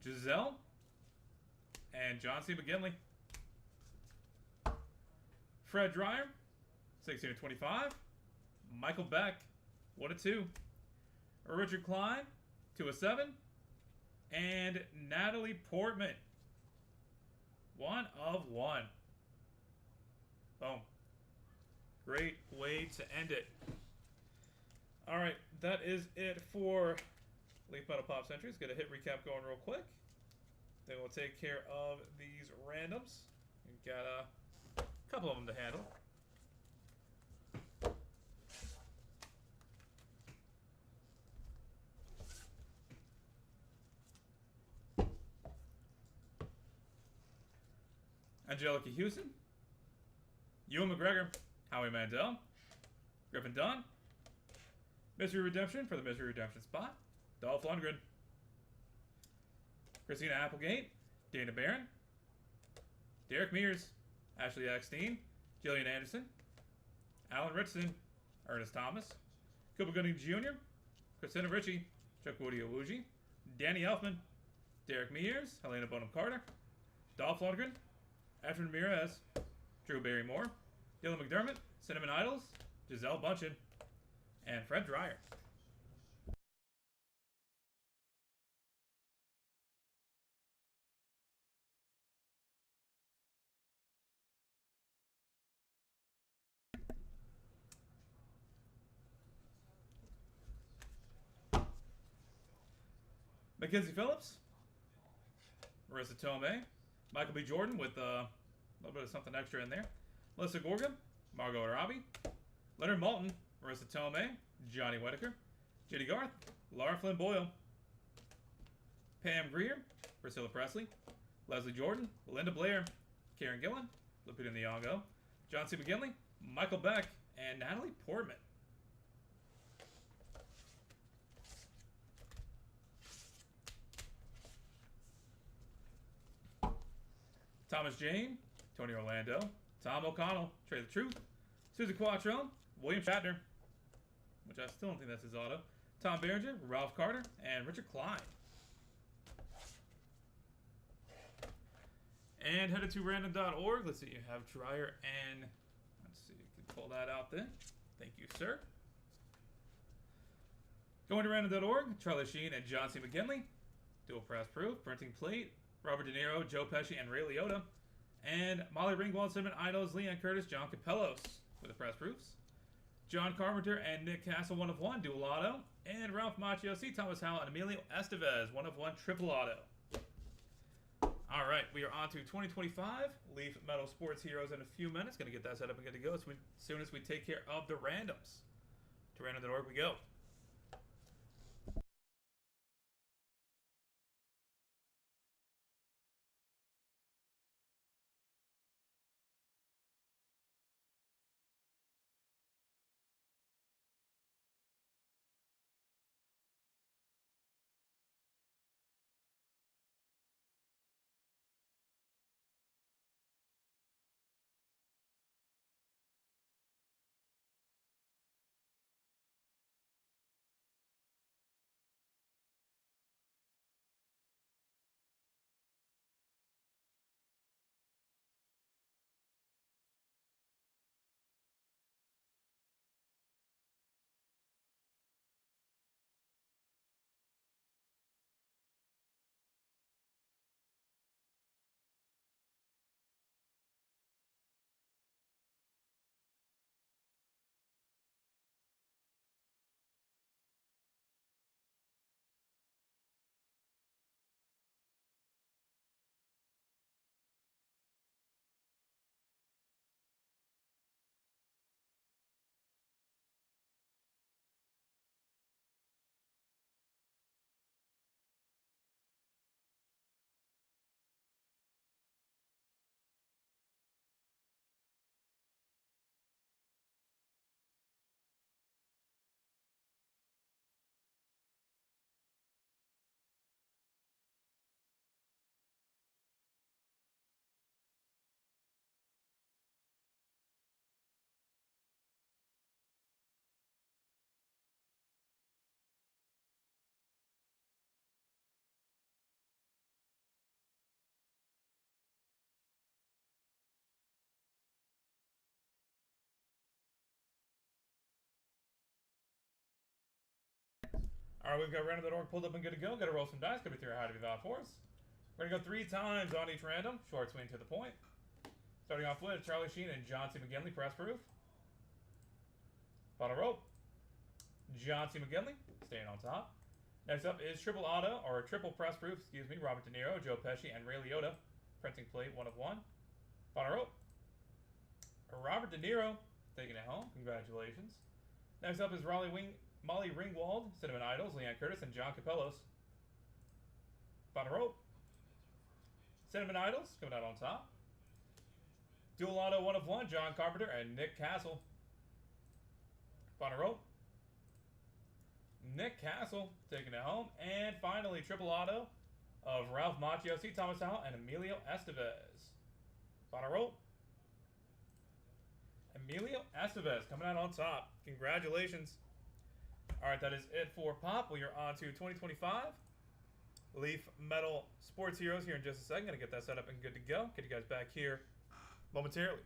Giselle and John C. McGinley. Fred Dreyer, 16/25. Michael Beck, 1/2. Richard Klein, 2/7. And Natalie Portman, 1/1. Boom. Great way to end it. Alright, that is it for Leaf Metal Pop Centuries. Get a hit recap going real quick. Then we'll take care of these randoms. We've got a couple of them to handle. Angelica Houston, Ewan McGregor, Howie Mandel, Griffin Dunn, Mystery Redemption for the Mystery Redemption spot, Dolph Lundgren, Christina Applegate, Dana Barron, Derek Mears, Ashley Eckstein, Jillian Anderson, Alan Richardson, Ernest Thomas, Cuba Gooding Jr., Christina Ritchie, Chukwudi Iwuji, Danny Elfman, Derek Mears, Helena Bonham Carter, Dolph Lundgren, Efren Ramirez, Drew Barrymore, Dylan McDermott, Cinnamon Idols, Giselle Bundchen, and Fred Dreyer. Mackenzie Phillips, Marissa Tomei, Michael B. Jordan with a little bit of something extra in there. Melissa Gorga, Margot Arabi, Leonard Malton, Marissa Tomei, Johnny Whitaker, JD Garth, Laura Flynn Boyle, Pam Greer, Priscilla Presley, Leslie Jordan, Linda Blair, Karen Gillan, Lupita Nyong'o, John C. McGinley, Michael Beck, and Natalie Portman. Thomas Jane, Tony Orlando, Tom O'Connell, Trey the Truth, Susie Quattrone, William Shatner, which I still don't think that's his auto, Tom Berenger, Ralph Carter, and Richard Klein. And headed to random.org. Let's see, you have Dreyer and, let's see, you can pull that out then. Thank you, sir. Going to random.org, Charlie Sheen and John C. McGinley. Dual press proof, printing plate, Robert De Niro, Joe Pesci, and Ray Liotta. And Molly Ringwald, Cinnamon Idols, Leon Curtis, John Capellos for the press proofs. John Carpenter and Nick Castle, 1 of 1, dual auto. And Ralph Macchio, C. Thomas Howell, and Emilio Estevez, 1 of 1, triple auto. All right, we are on to 2025 Leaf Metal Sports Heroes in a few minutes. Going to get that set up and good to go as soon as we take care of the randoms. To random.org we go. All right, we've got random.org pulled up and good to go. Got to roll some dice. Could be 3 or high to be valid for us. We're going to go 3 times on each random. Short swing to the point. Starting off with Charlie Sheen and John C. McGinley, press proof. Final rope. John C. McGinley, staying on top. Next up is triple auto, or triple press proof, excuse me, Robert De Niro, Joe Pesci, and Ray Liotta. Printing plate, 1 of 1. Final rope. Robert De Niro, taking it home. Congratulations. Next up is Molly Ringwald, Cinnamon Idols, Leon Curtis, and John Capellos. Final rope. Cinnamon Idols, coming out on top. Dual auto, 1 of 1, John Carpenter and Nick Castle. Final rope. Nick Castle, taking it home. And finally, triple auto of Ralph Macchio, C. Thomas Howell, and Emilio Estevez. Final rope. Emilio Estevez coming out on top. Congratulations. All right, that is it for Pop. We are on to 2025 Leaf Metal Sports Heroes here in just a second. Going to get that set up and good to go. Get you guys back here momentarily.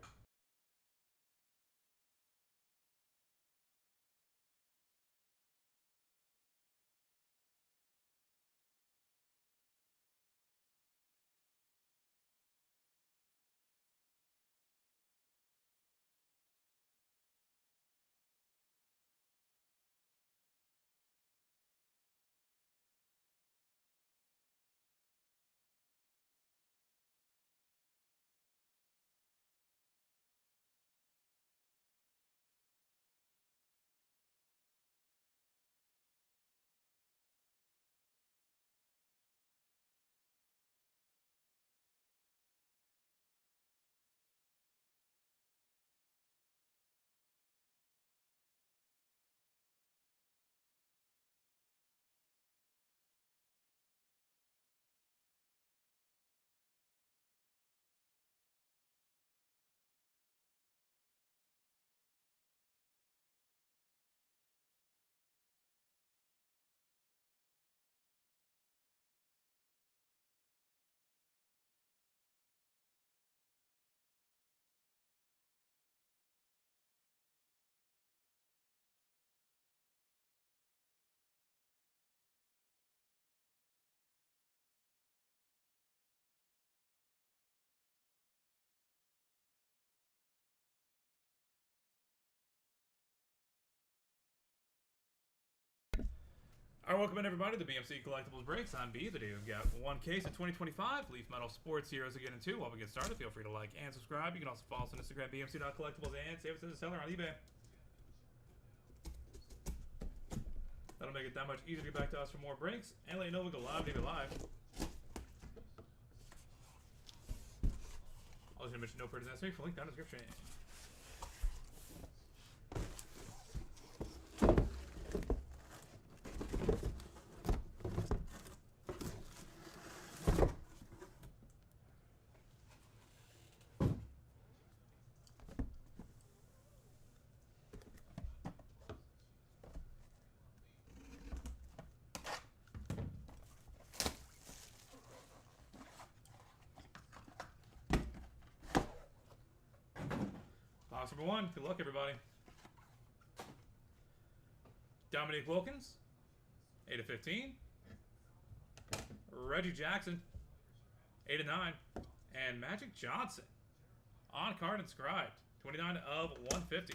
Alright, welcome in everybody to the BMC Collectibles Breaks. I'm B. Today we've got one case of 2025 Leaf Metal Sports Heroes to get into. While we get started, feel free to like and subscribe. You can also follow us on Instagram, bmc.collectibles, and save us as a seller on eBay. That'll make it that much easier to get back to us for more breaks and let you know we go live, leave it live. I'll just mention no purchase necessary for link down in the description. Box number 1. Good luck, everybody. Dominique Wilkins, 8/15. Reggie Jackson, 8/9. And Magic Johnson, on card inscribed, 29/150.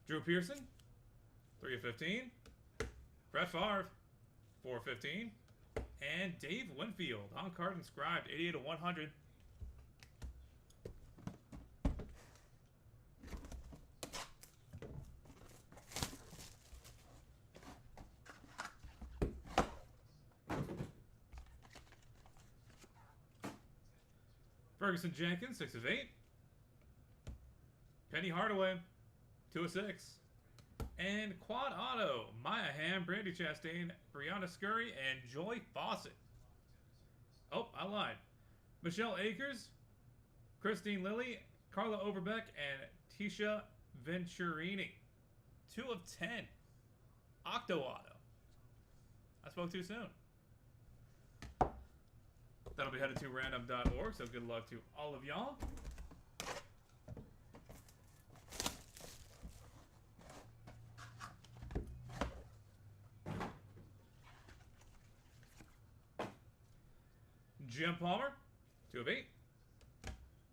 Drew Pearson, 3/15. Brett Favre, 4/15. And Dave Winfield, on card inscribed, 88/100. Ferguson Jenkins, 6/8. Penny Hardaway, 2/6. And quad auto, Maya Hamm, Brandy Chastain, Brianna Scurry, and Joy Fawcett. Oh, I lied. Michelle Akers, Christine Lilly, Carla Overbeck, and Tisha Venturini. 2/10. Octo auto. I spoke too soon. That'll be headed to random.org, so good luck to all of y'all. Jim Palmer, 2/8.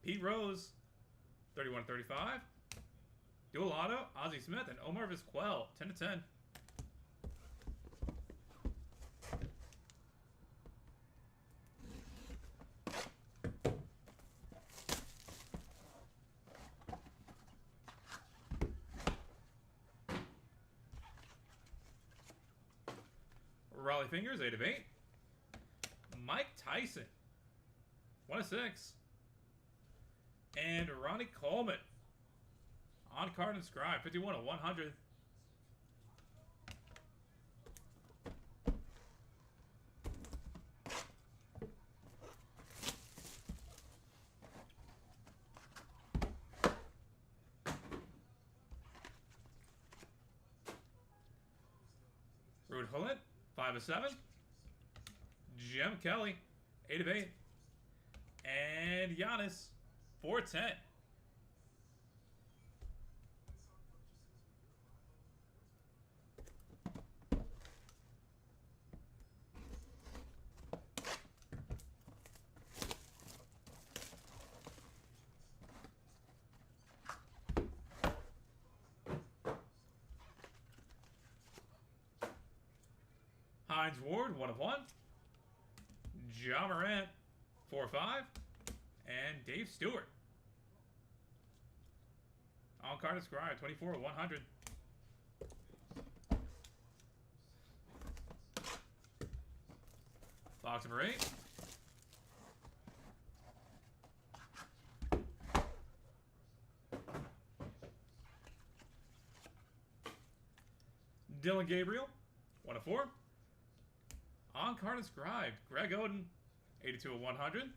Pete Rose, 31/35. Dual auto, Ozzie Smith and Omar Vizquel, 10/10. Raleigh Fingers, 8/8. Mike Tyson, 1/6. And Ronnie Coleman, on card inscribed, 51/100. Rude Hullet, 5/7. Jim Kelly, 8/8. And Giannis, 4/10. Hines Ward, 1/1. Ja Morant, 4/5. And Dave Stewart, on card inscribed, 24/100. Box number 8. Dylan Gabriel, 1/4. On card inscribed, Greg Oden, 82/100.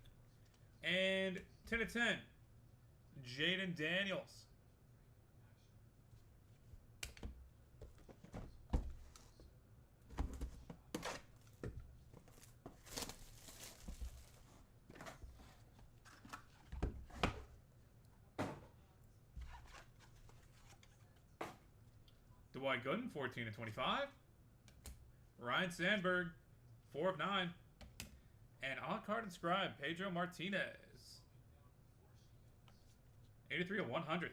And 10/10, Jaden Daniels. Dwight Gooden, 14/25. Ryan Sandberg, 4 of 9. And on-card inscribed, Pedro Martinez. 83 of 100.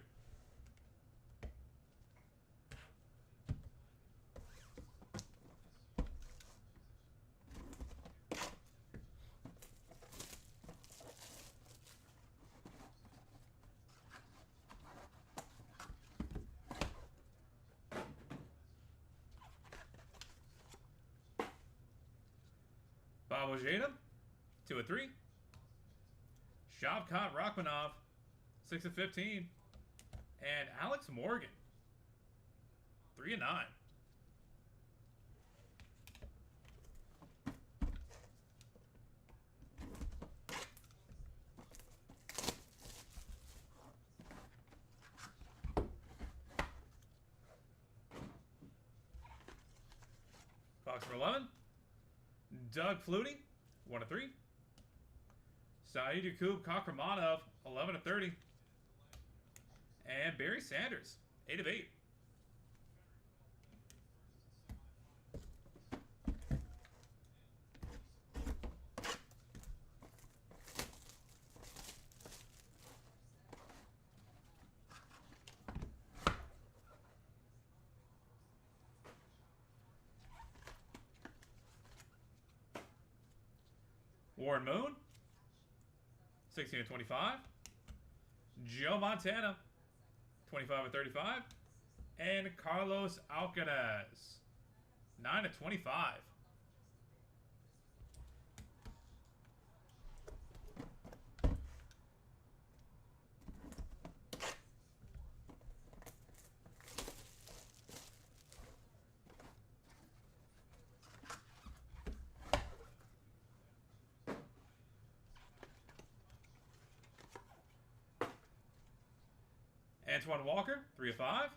Bob Ojeda, 2 of 3. Shavkat Rachmanov, 6 of 15. And Alex Morgan, 3 of 9. Box number 11. Doug Flutie, 1 of 3. Saeed Yakub Kakramanov, 11 of 30. And Barry Sanders, 8 of 8. Warren Moon, 16 of 25. Joe Montana, 25 of 35. And Carlos Alcaraz, 9 of 25. Antoine Walker, 3 of 5.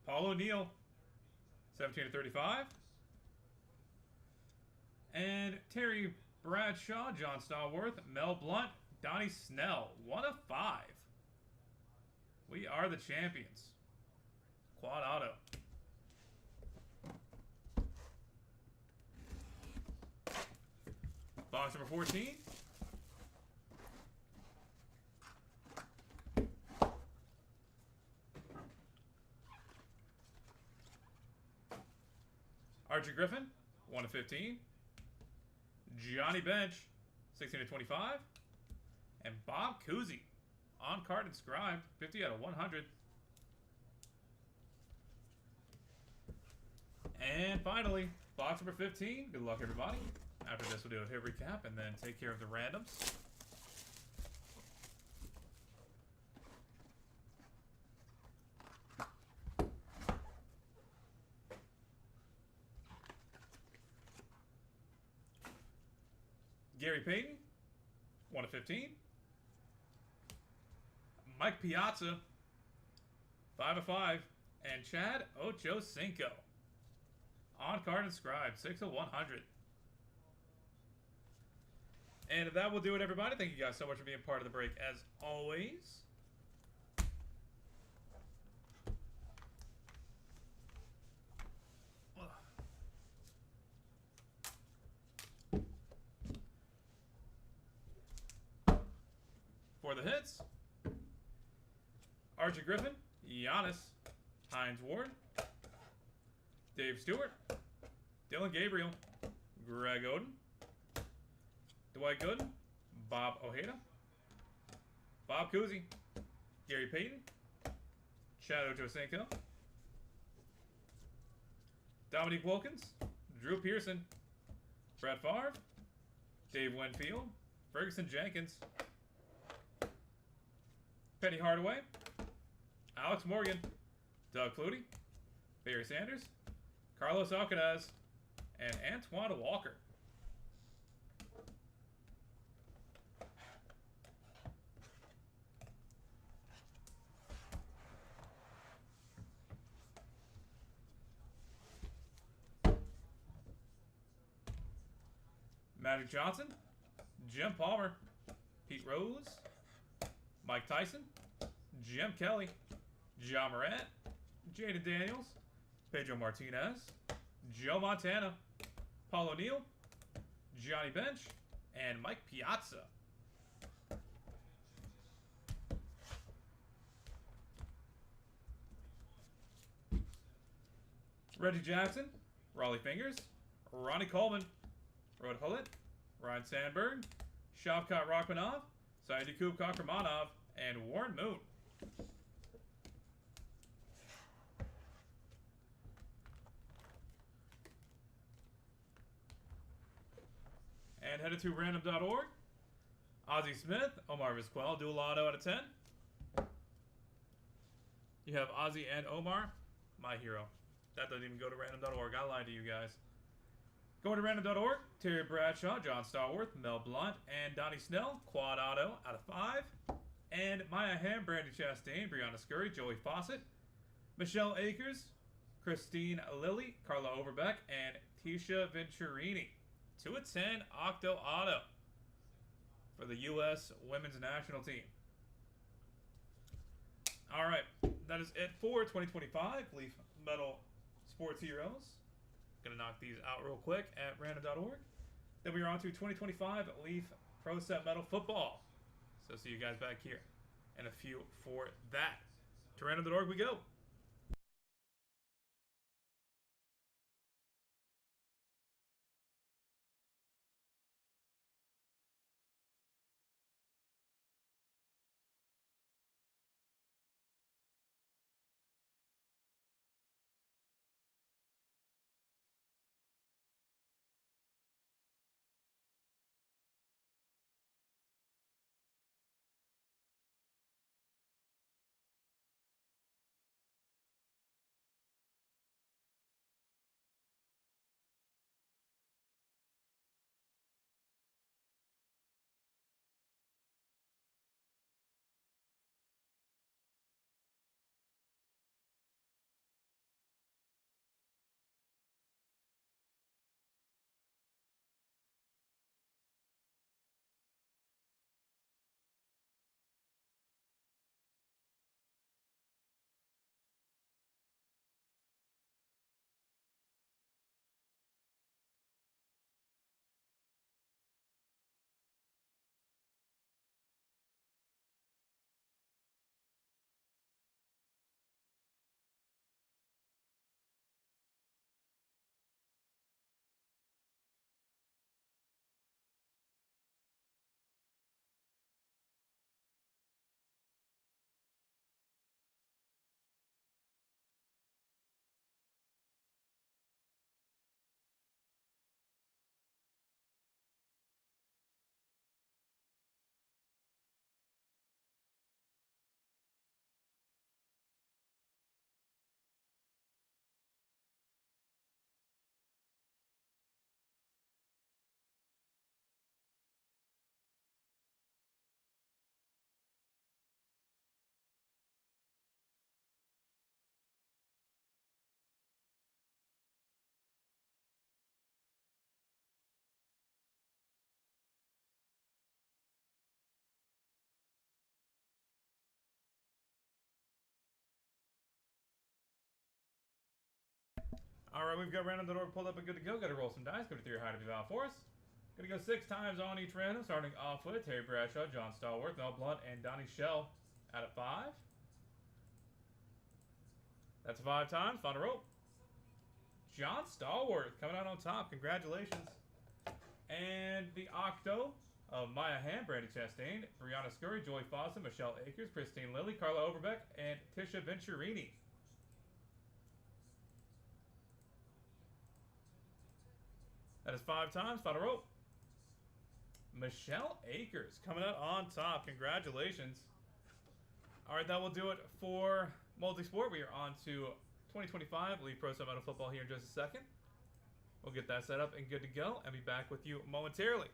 Paul O'Neill, 17 of 35. And Terry Bradshaw, John Stallworth, Mel Blunt, Donnie Snell, 1 of 5. We are the champions. Quad auto. Box number 14. Archie Griffin, 1 of 15. Johnny Bench, 16 of 25. And Bob Cousy, on card inscribed, 50 out of 100. And finally, box number 15. Good luck, everybody. After this, we'll do a hit recap and then take care of the randoms. Gary Payton, 1 of 15. Mike Piazza, 5 of 5. And Chad Ochocinco, on card inscribed, 6 of 100. And that will do it, everybody. Thank you guys so much for being part of the break, as always. For the hits, Archie Griffin, Giannis, Hines Ward, Dave Stewart, Dylan Gabriel, Greg Oden, Dwight Gooden, Bob Ojeda, Bob Cousy, Gary Payton, Chad Ochocinco, Dominique Wilkins, Drew Pearson, Brett Favre, Dave Winfield, Ferguson Jenkins, Penny Hardaway, Alex Morgan, Doug Flutie, Barry Sanders, Carlos Alcaraz, and Antoine Walker. Magic Johnson, Jim Palmer, Pete Rose, Mike Tyson, Jim Kelly, John Morant, Jaden Daniels, Pedro Martinez, Joe Montana, Paul O'Neill, Johnny Bench, and Mike Piazza. Reggie Jackson, Raleigh Fingers, Ronnie Coleman, Rod Hullett, Ryan Sandberg, Shavkat Rachmanov, Saidikub Kakramanov, and Warren Moon. And headed to random.org. Ozzie Smith, Omar Vizquel, dual auto out of 10. You have Ozzie and Omar, my hero. That doesn't even go to random.org. I lied to you guys. Going to random.org, Terry Bradshaw, John Starworth, Mel Blunt, and Donnie Snell, quad auto out of 5. And Maya Hamm, Brandy Chastain, Brianna Scurry, Joey Fawcett, Michelle Akers, Christine Lilly, Carla Overbeck, and Tisha Venturini. 2 of 10 Octo Auto for the U.S. Women's National Team. Alright, that is it for 2025 Leaf Metal Sports Heroes. Gonna knock these out real quick at random.org. Then we are on to 2025 Leaf Pro Set Metal Football. So see you guys back here in a few for that. To random.org we go. Alright, we've got random.org pulled up and good to go. Got to roll some dice. Go to 3 high to be out for us. Going to go 6 times on each random, starting off with Terry Bradshaw, John Stallworth, Mel Blunt, and Donnie Shell out of 5. That's 5 times. Final roll. John Stallworth coming out on top. Congratulations. And the Octo of Maya Hamm, Brandy Chastain, Brianna Scurry, Joey Fawcett, Michelle Akers, Christine Lilly, Carla Overbeck, and Tisha Venturini. That is 5 times. Final roll. Michelle Akers coming out on top. Congratulations. Alright, that will do it for Multisport. We are on to 2025 Leaf Pro Set Metal Football here in just a second. We'll get that set up and good to go and be back with you momentarily.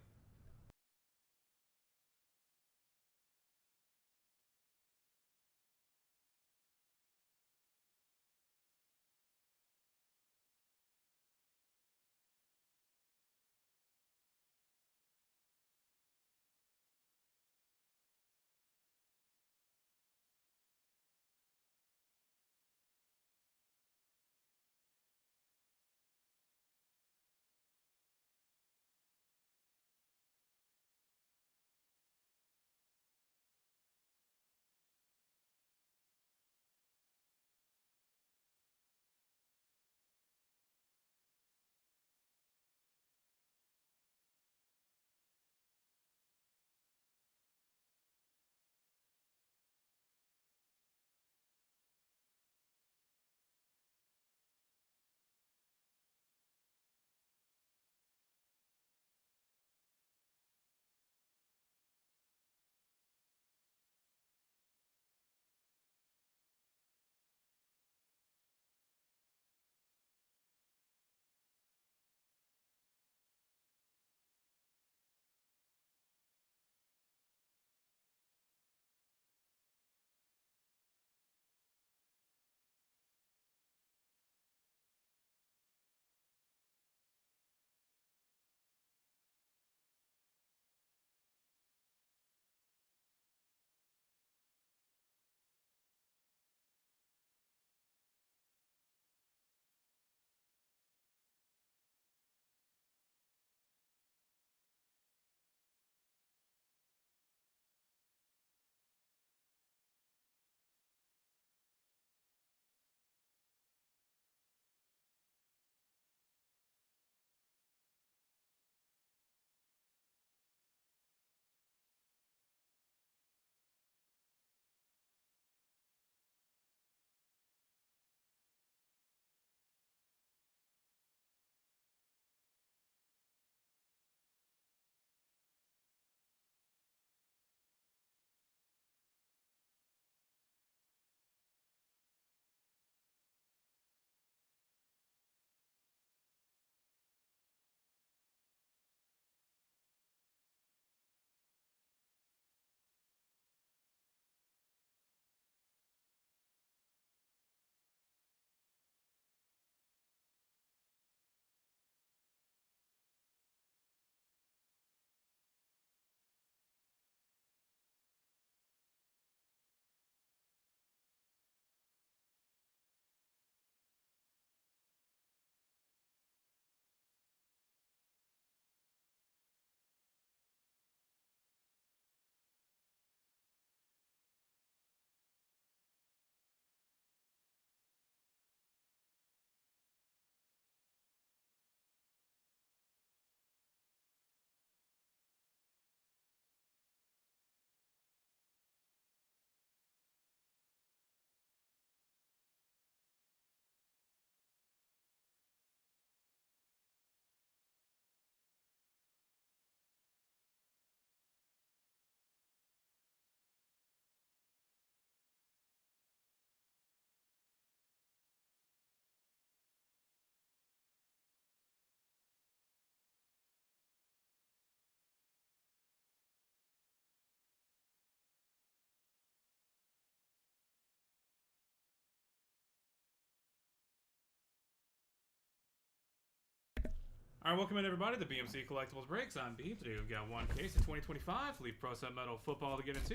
Alright, welcome in everybody to BMC Collectibles Breaks. I'm B. Today we've got one case of 2025 Leaf Pro Set Metal Football to get into.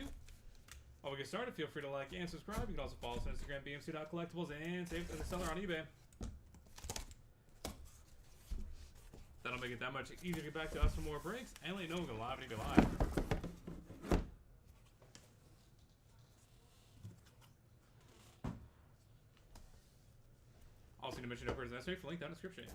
While we get started, feel free to like and subscribe. You can also follow us on Instagram, bmc.collectibles, and save it as a seller on eBay. That'll make it that much easier to get back to us for more breaks and let you know we're going to live and eBay live. Also, need to mention no purchase necessary for link down in the description.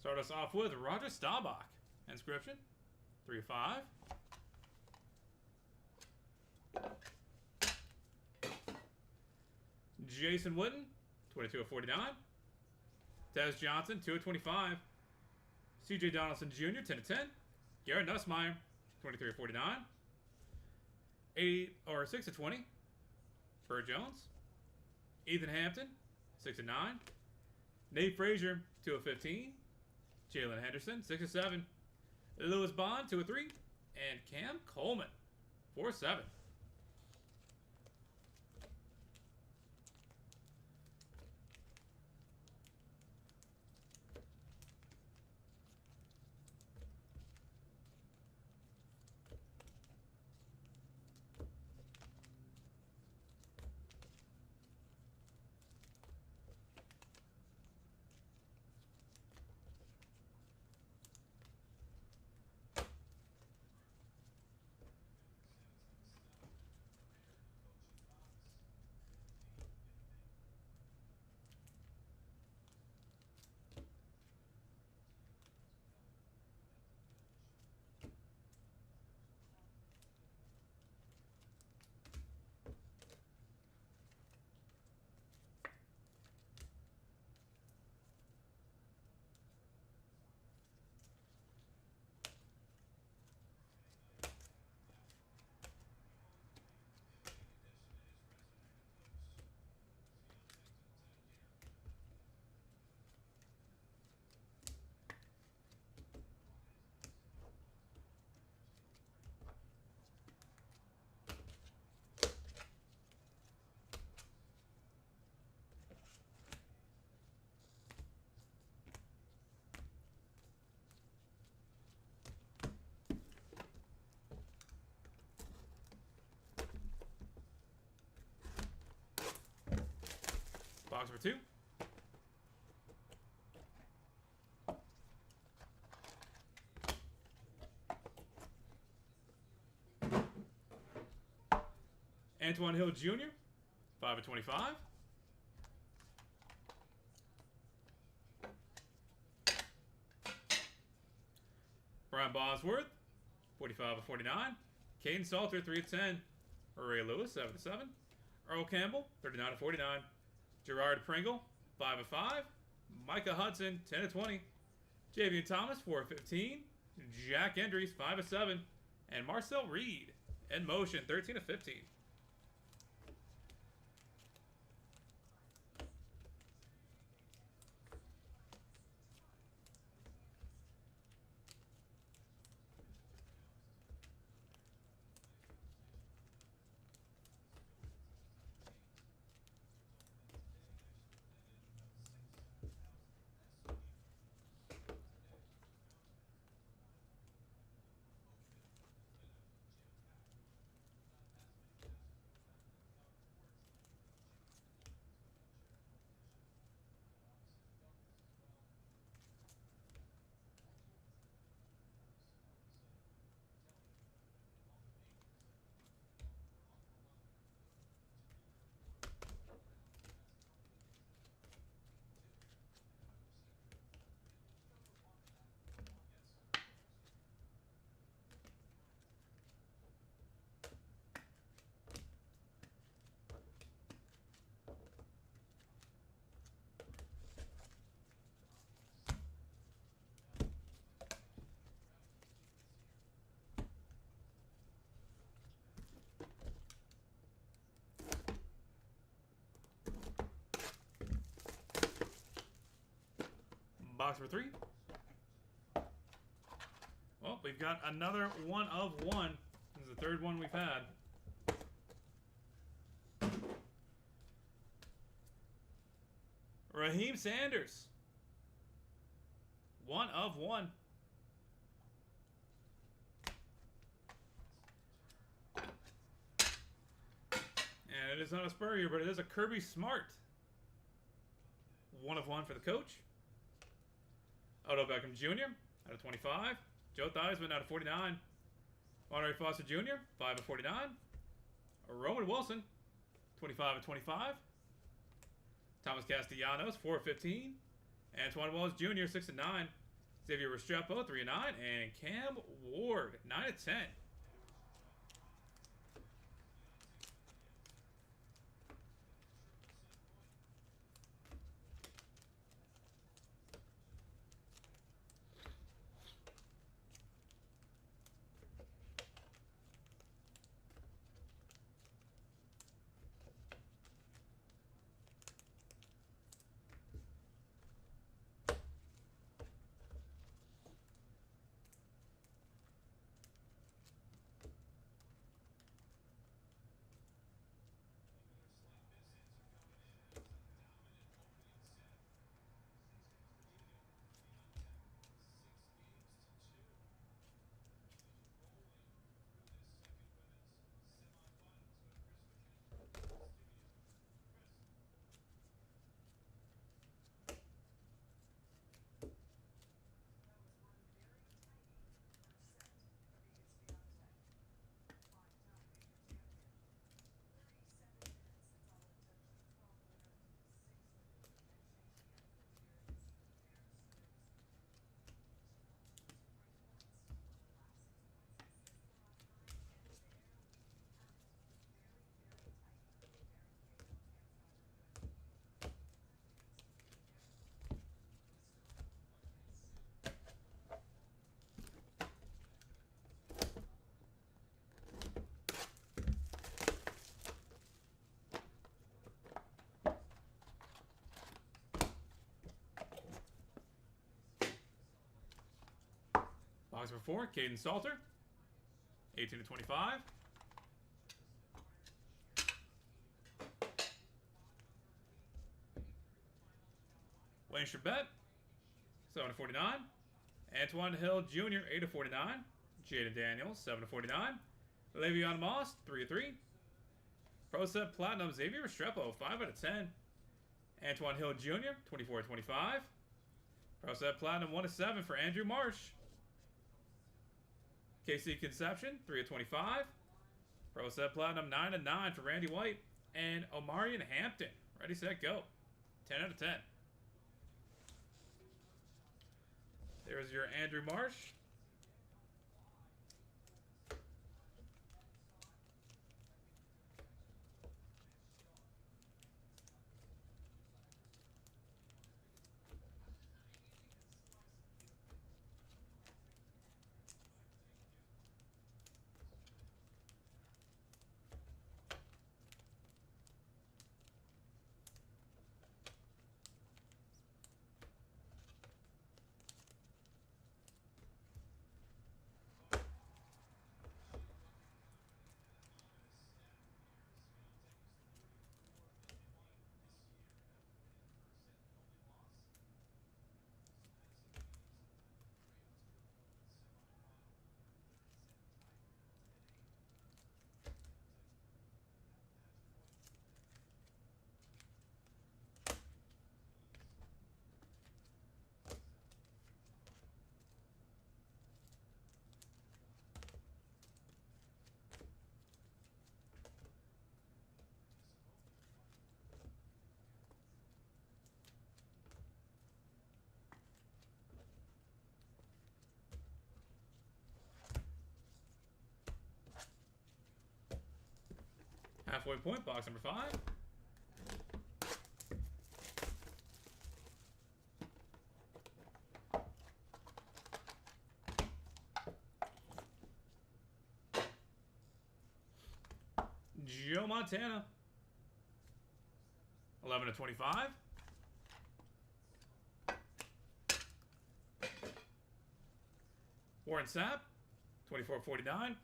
Start us off with Roger Staubach. Inscription 3/5. Jason Witten 22/49. Des Johnson 2/25. CJ Donaldson Jr. 10/10. Garrett Nussmeier 23/49. 6/20. Burt Jones. Ethan Hampton 6/9. Nate Frazier 2/15. Jalen Henderson 6/7. Lewis Bond 2/3. And Cam Coleman 4/7. Box number 2. Antoine Hill Jr. 5/25. Brian Bosworth 45/49. Caden Salter 3/10. Ray Lewis 7/7. Earl Campbell 39/49. Gerard Pringle 5/5. Micah Hudson 10/20. Javian Thomas 4/15. Jack Endries 5/7. And Marcel Reed in motion 13/15. box number 3. Well, we've got another 1 of 1. This is the 3rd one we've had. Raheem Sanders. 1 of 1. And it is not a Spurrier, but it is a Kirby Smart. 1 of 1 for the coach. Odell Beckham Jr. out of 25. Joe Theismann out of 49. Monterey Foster Jr. 5 of 49. Roman Wilson 25 of 25. Thomas Castellanos 4 of 15. Antoine Wells Jr. 6 of 9. Xavier Restrepo 3 of 9. And Cam Ward 9 of 10. Box number 4, Caden Salter, 18 to 25. Wayne Charbet, 7 to 49. Antoine Hill Jr., 8 to 49. Jaden Daniels, 7 to 49. Le'Veon Moss, 3 to 3. Pro Set Platinum, Xavier Restrepo, 5 out of 10. Antoine Hill Jr., 24 to 25. Pro Set Platinum, 1 to 7 for Andrew Marsh. KC Conception, 3 of 25. Pro Set Platinum, 9 of 9 for Randy White. And Omarion Hampton. Ready, set, go. 10 out of 10. There's your Andrew Marsh. Halfway point, box number 5. Joe Montana, 11 to 25. Warren Sapp, 24/49.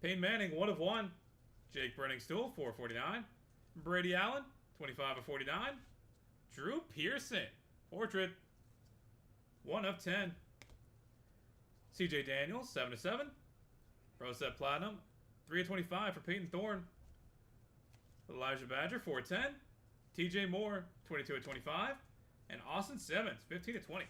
Peyton Manning, 1/1. Jake Brenningstool, 4/49. Brady Allen, 25/49. Drew Pearson, portrait, 1/10. CJ Daniels, 7/7. Pro Set Platinum, 3/25 for Peyton Thorne. Elijah Badger, 4/10. TJ Moore, 22/25. And Austin Simmons, 15/20.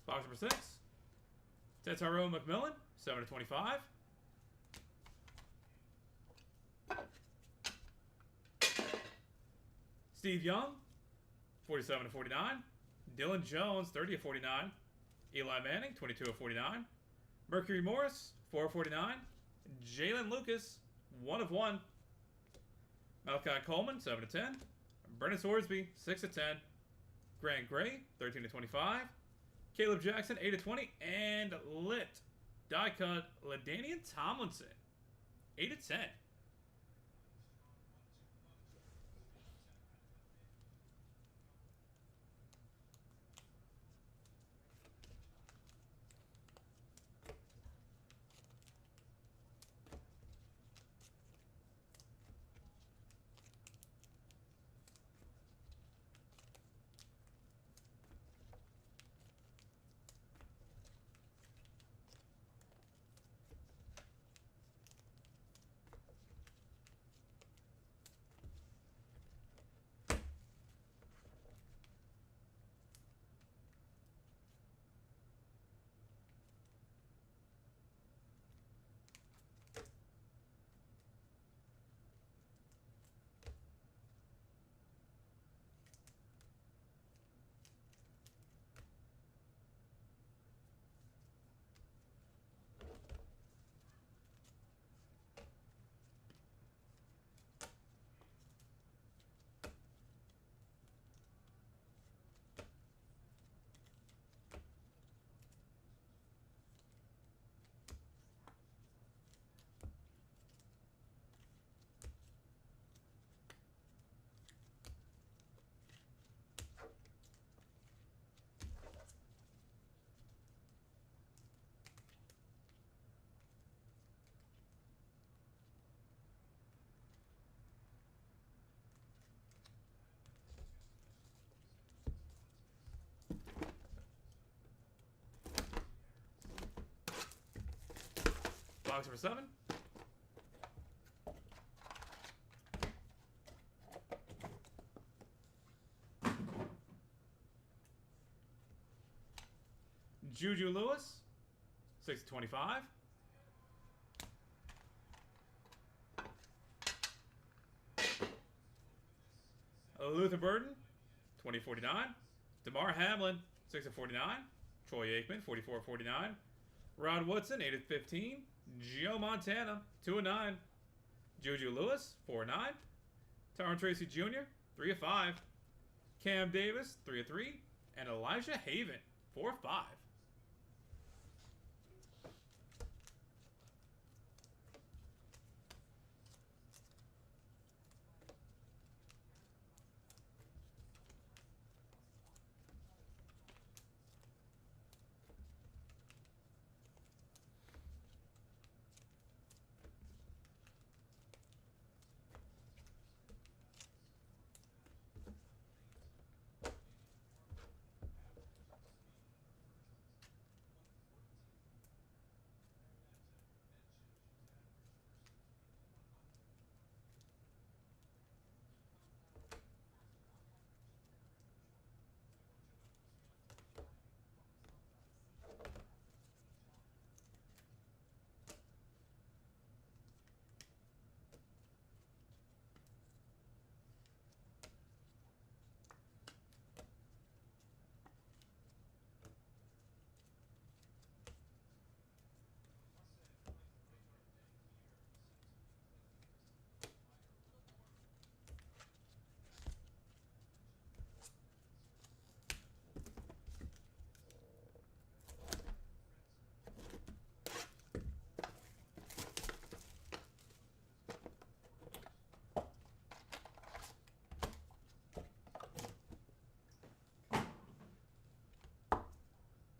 Box number 6. Tetaro McMillan, 7/25. Steve Young, 47/49. Dylan Jones, 30/49. Eli Manning, 22/49. Mercury Morris, 4/49. Jalen Lucas, 1/1. Malachi Coleman, 7/10. Brennan Sorsby, 6/10. Grant Gray, 13/25. Caleb Jackson, 8/20. And lit die cut LaDainian Tomlinson, 8/10. Box number 7. Juju Lewis, 6/25. Luther Burden, 20/49. DeMar Hamlin, 6/49. Troy Aikman, 44/49. Rod Woodson, 8/15. Joe Montana, 2/9. Juju Lewis, 4/9. Tyron Tracy Jr., 3/5. Cam Davis, 3/3. And Elijah Haven, 4/5.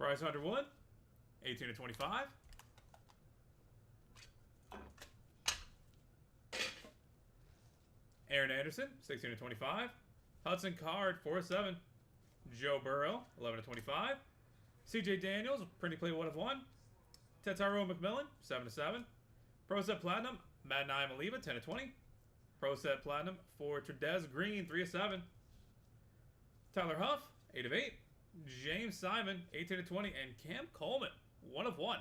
Bryce Underwood, 18 to 25. Aaron Anderson, 16 to 25. Hudson Card, 4-7. Joe Burrow, 11 to 25. CJ Daniels, Pretty Play 1 of 1. Tetaro McMillan, 7 to 7. Pro Set Platinum, Matt Maliva, 10 to 20. Pro Set Platinum for Tredez Green, 3 of 7. Tyler Huff, 8 of 8. James Simon, 18 to 20. And Cam Coleman, 1 of 1.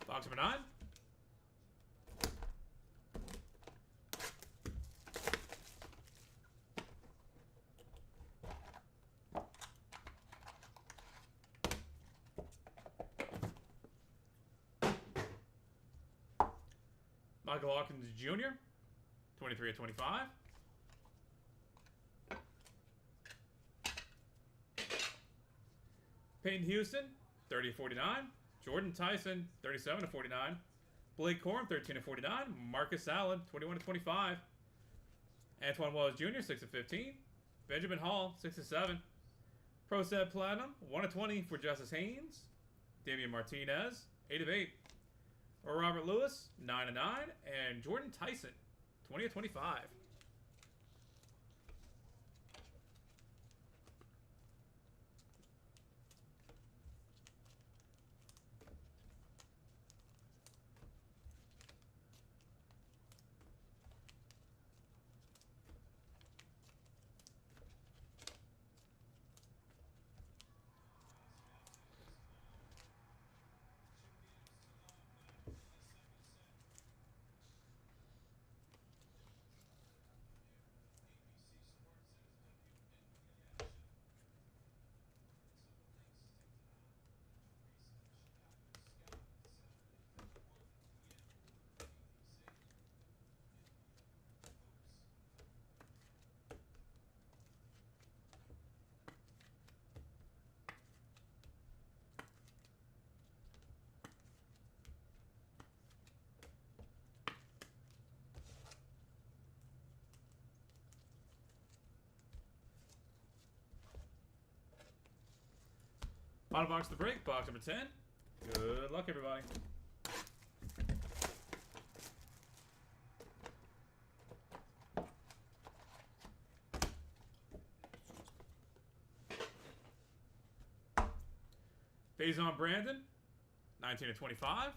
Box number 9. Michael Hawkins Jr., 23 of 25. Peyton Houston, 30 of 49. Jordan Tyson, 37 of 49. Blake Corum, 13 of 49. Marcus Allen, 21 of 25. Antoine Wells Jr., 6 of 15. Benjamin Hall, 6 of 7. Pro Set Platinum, 1 of 20 for Justice Haynes. Damian Martinez, 8 of 8. Robert Lewis, 9 of 9. And Jordan Tyson, 20 of 25. Final box of the break, box number 10. Good luck, everybody. Faison Brandon, 19 of 25.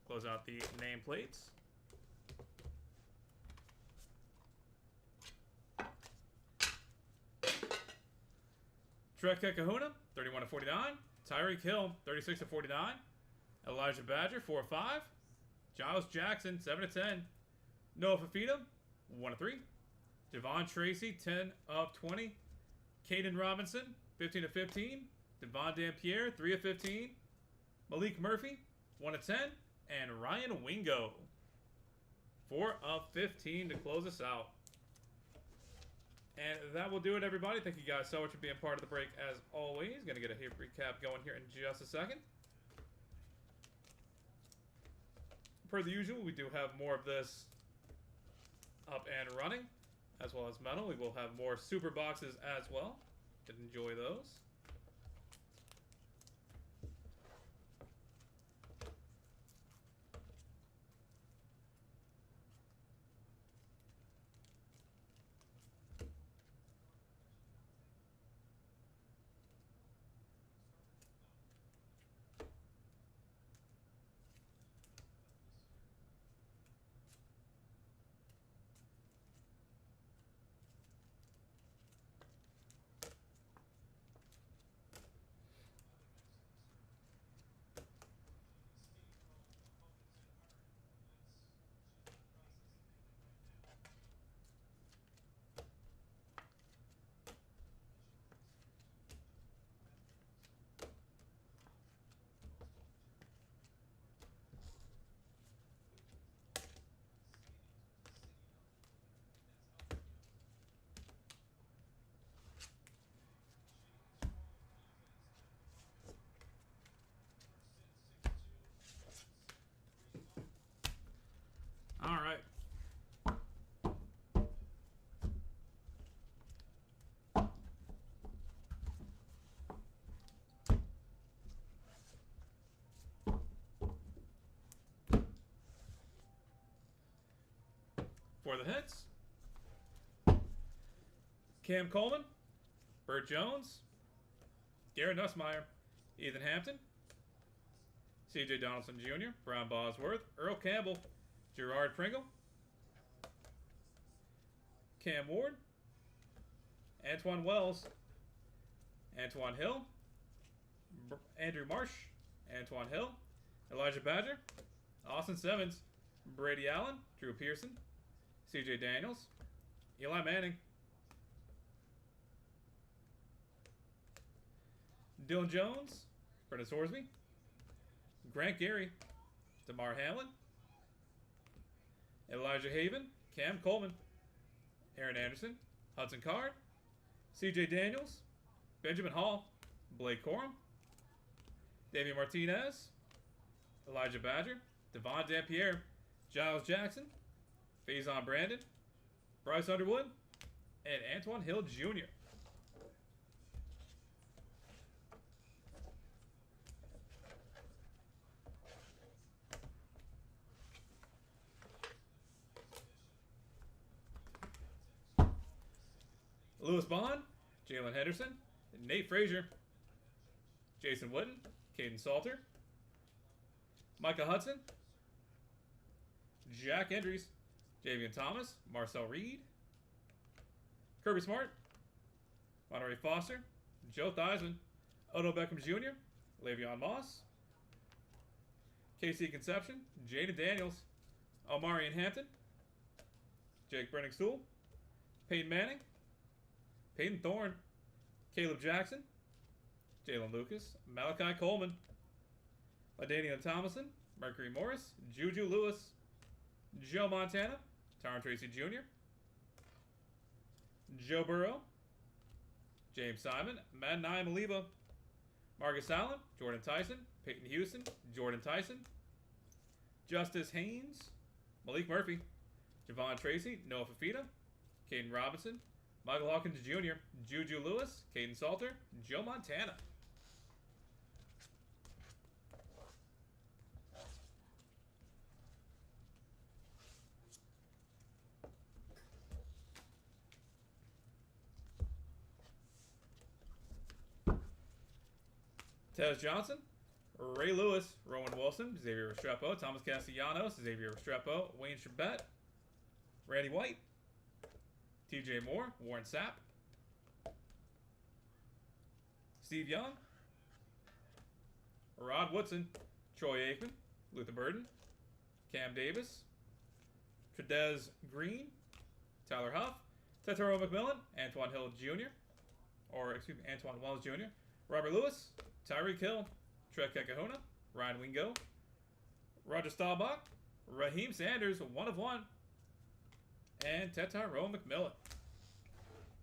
Close out the nameplates. Trek Kahuna, 31 of 49. Tyreek Hill, 36 of 49. Elijah Badger, 4 of 5. Giles Jackson, 7 of 10. Noah Fafita, 1 of 3. Javon Tracy, 10 of 20. Caden Robinson, 15 of 15. Devon Dampierre, 3 of 15. Malik Murphy, 1 of 10. And Ryan Wingo, 4 of 15 to close us out. And that will do it, everybody. Thank you guys so much for being part of the break, as always. Going to get a recap going here in just a second. per the usual, we do have more of this up and running, as well as metal. We will have more super boxes as well. Did enjoy those. All right. For the hits, Cam Coleman, Burt Jones, Garrett Nussmeier, Ethan Hampton, C.J. Donaldson Jr., Brown Bosworth, Earl Campbell, Gerard Pringle, Cam Ward, Antoine Wells, Antoine Hill, Andrew Marsh, Antoine Hill, Elijah Badger, Austin Simmons, Brady Allen, Drew Pearson, C.J. Daniels, Eli Manning, Dylan Jones, Brendan Sorsby, Grant Gary, DeMar Hamlin, Elijah Haven, Cam Coleman, Aaron Anderson, Hudson Card, C.J. Daniels, Benjamin Hall, Blake Corum, David Martinez, Elijah Badger, Devon Dampierre, Giles Jackson, Faison Brandon, Bryce Underwood, and Antoine Hill Jr. Lewis Bond, Jalen Henderson, Nate Frazier, Jason Witten, Caden Salter, Micah Hudson, Jack Endries, Javian Thomas, Marcel Reed, Kirby Smart, Monterey Foster, Joe Theismann, Odell Beckham Jr., Le'Veon Moss, KC Conception, Jaden Daniels, Omarion Hampton, Jake Brenning-Stool, Peyton Manning, Peyton Thorne, Caleb Jackson, Jalen Lucas, Malachi Coleman, LaDainian Thomason, Mercury Morris, Juju Lewis, Joe Montana, Tyron Tracy Jr., Joe Burrow, James Simon, Madden Maliba, Marcus Allen, Jordan Tyson, Peyton Houston, Jordan Tyson, Justice Haynes, Malik Murphy, Javon Tracy, Noah Fafita, Caden Robinson, Michael Hawkins Jr., Juju Lewis, Caden Salter, Joe Montana. Tez Johnson, Ray Lewis, Rowan Wilson, Xavier Restrepo, Thomas Castellanos, Xavier Restrepo, Wayne Chabet, Randy White, TJ Moore, Warren Sapp, Steve Young, Rod Woodson, Troy Aikman, Luther Burden, Cam Davis, Tredez Green, Tyler Huff, Tetaro McMillan, Antoine Hill Jr., Antoine Wells Jr., Robert Lewis, Tyreek Hill, Trek Ekahuna, Ryan Wingo, Roger Staubach, Raheem Sanders, 1 of 1, and Tetaro McMillan.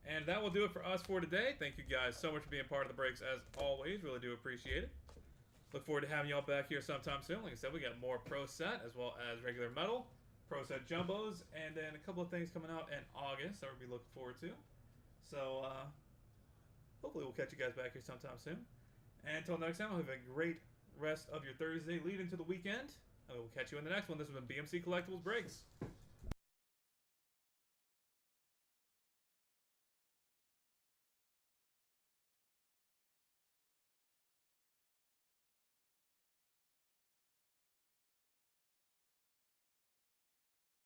And that will do it for us for today. Thank you guys so much for being part of the breaks as always. Really do appreciate it. Look forward to having y'all back here sometime soon. Like I said, we got more Pro Set as well as regular metal, Pro Set Jumbos, and then a couple of things coming out in August that we'll be looking forward to. So, hopefully we'll catch you guys back here sometime soon. And until next time, have a great rest of your Thursday lead into the weekend. And we'll catch you in the next one. This has been BMC Collectibles Breaks.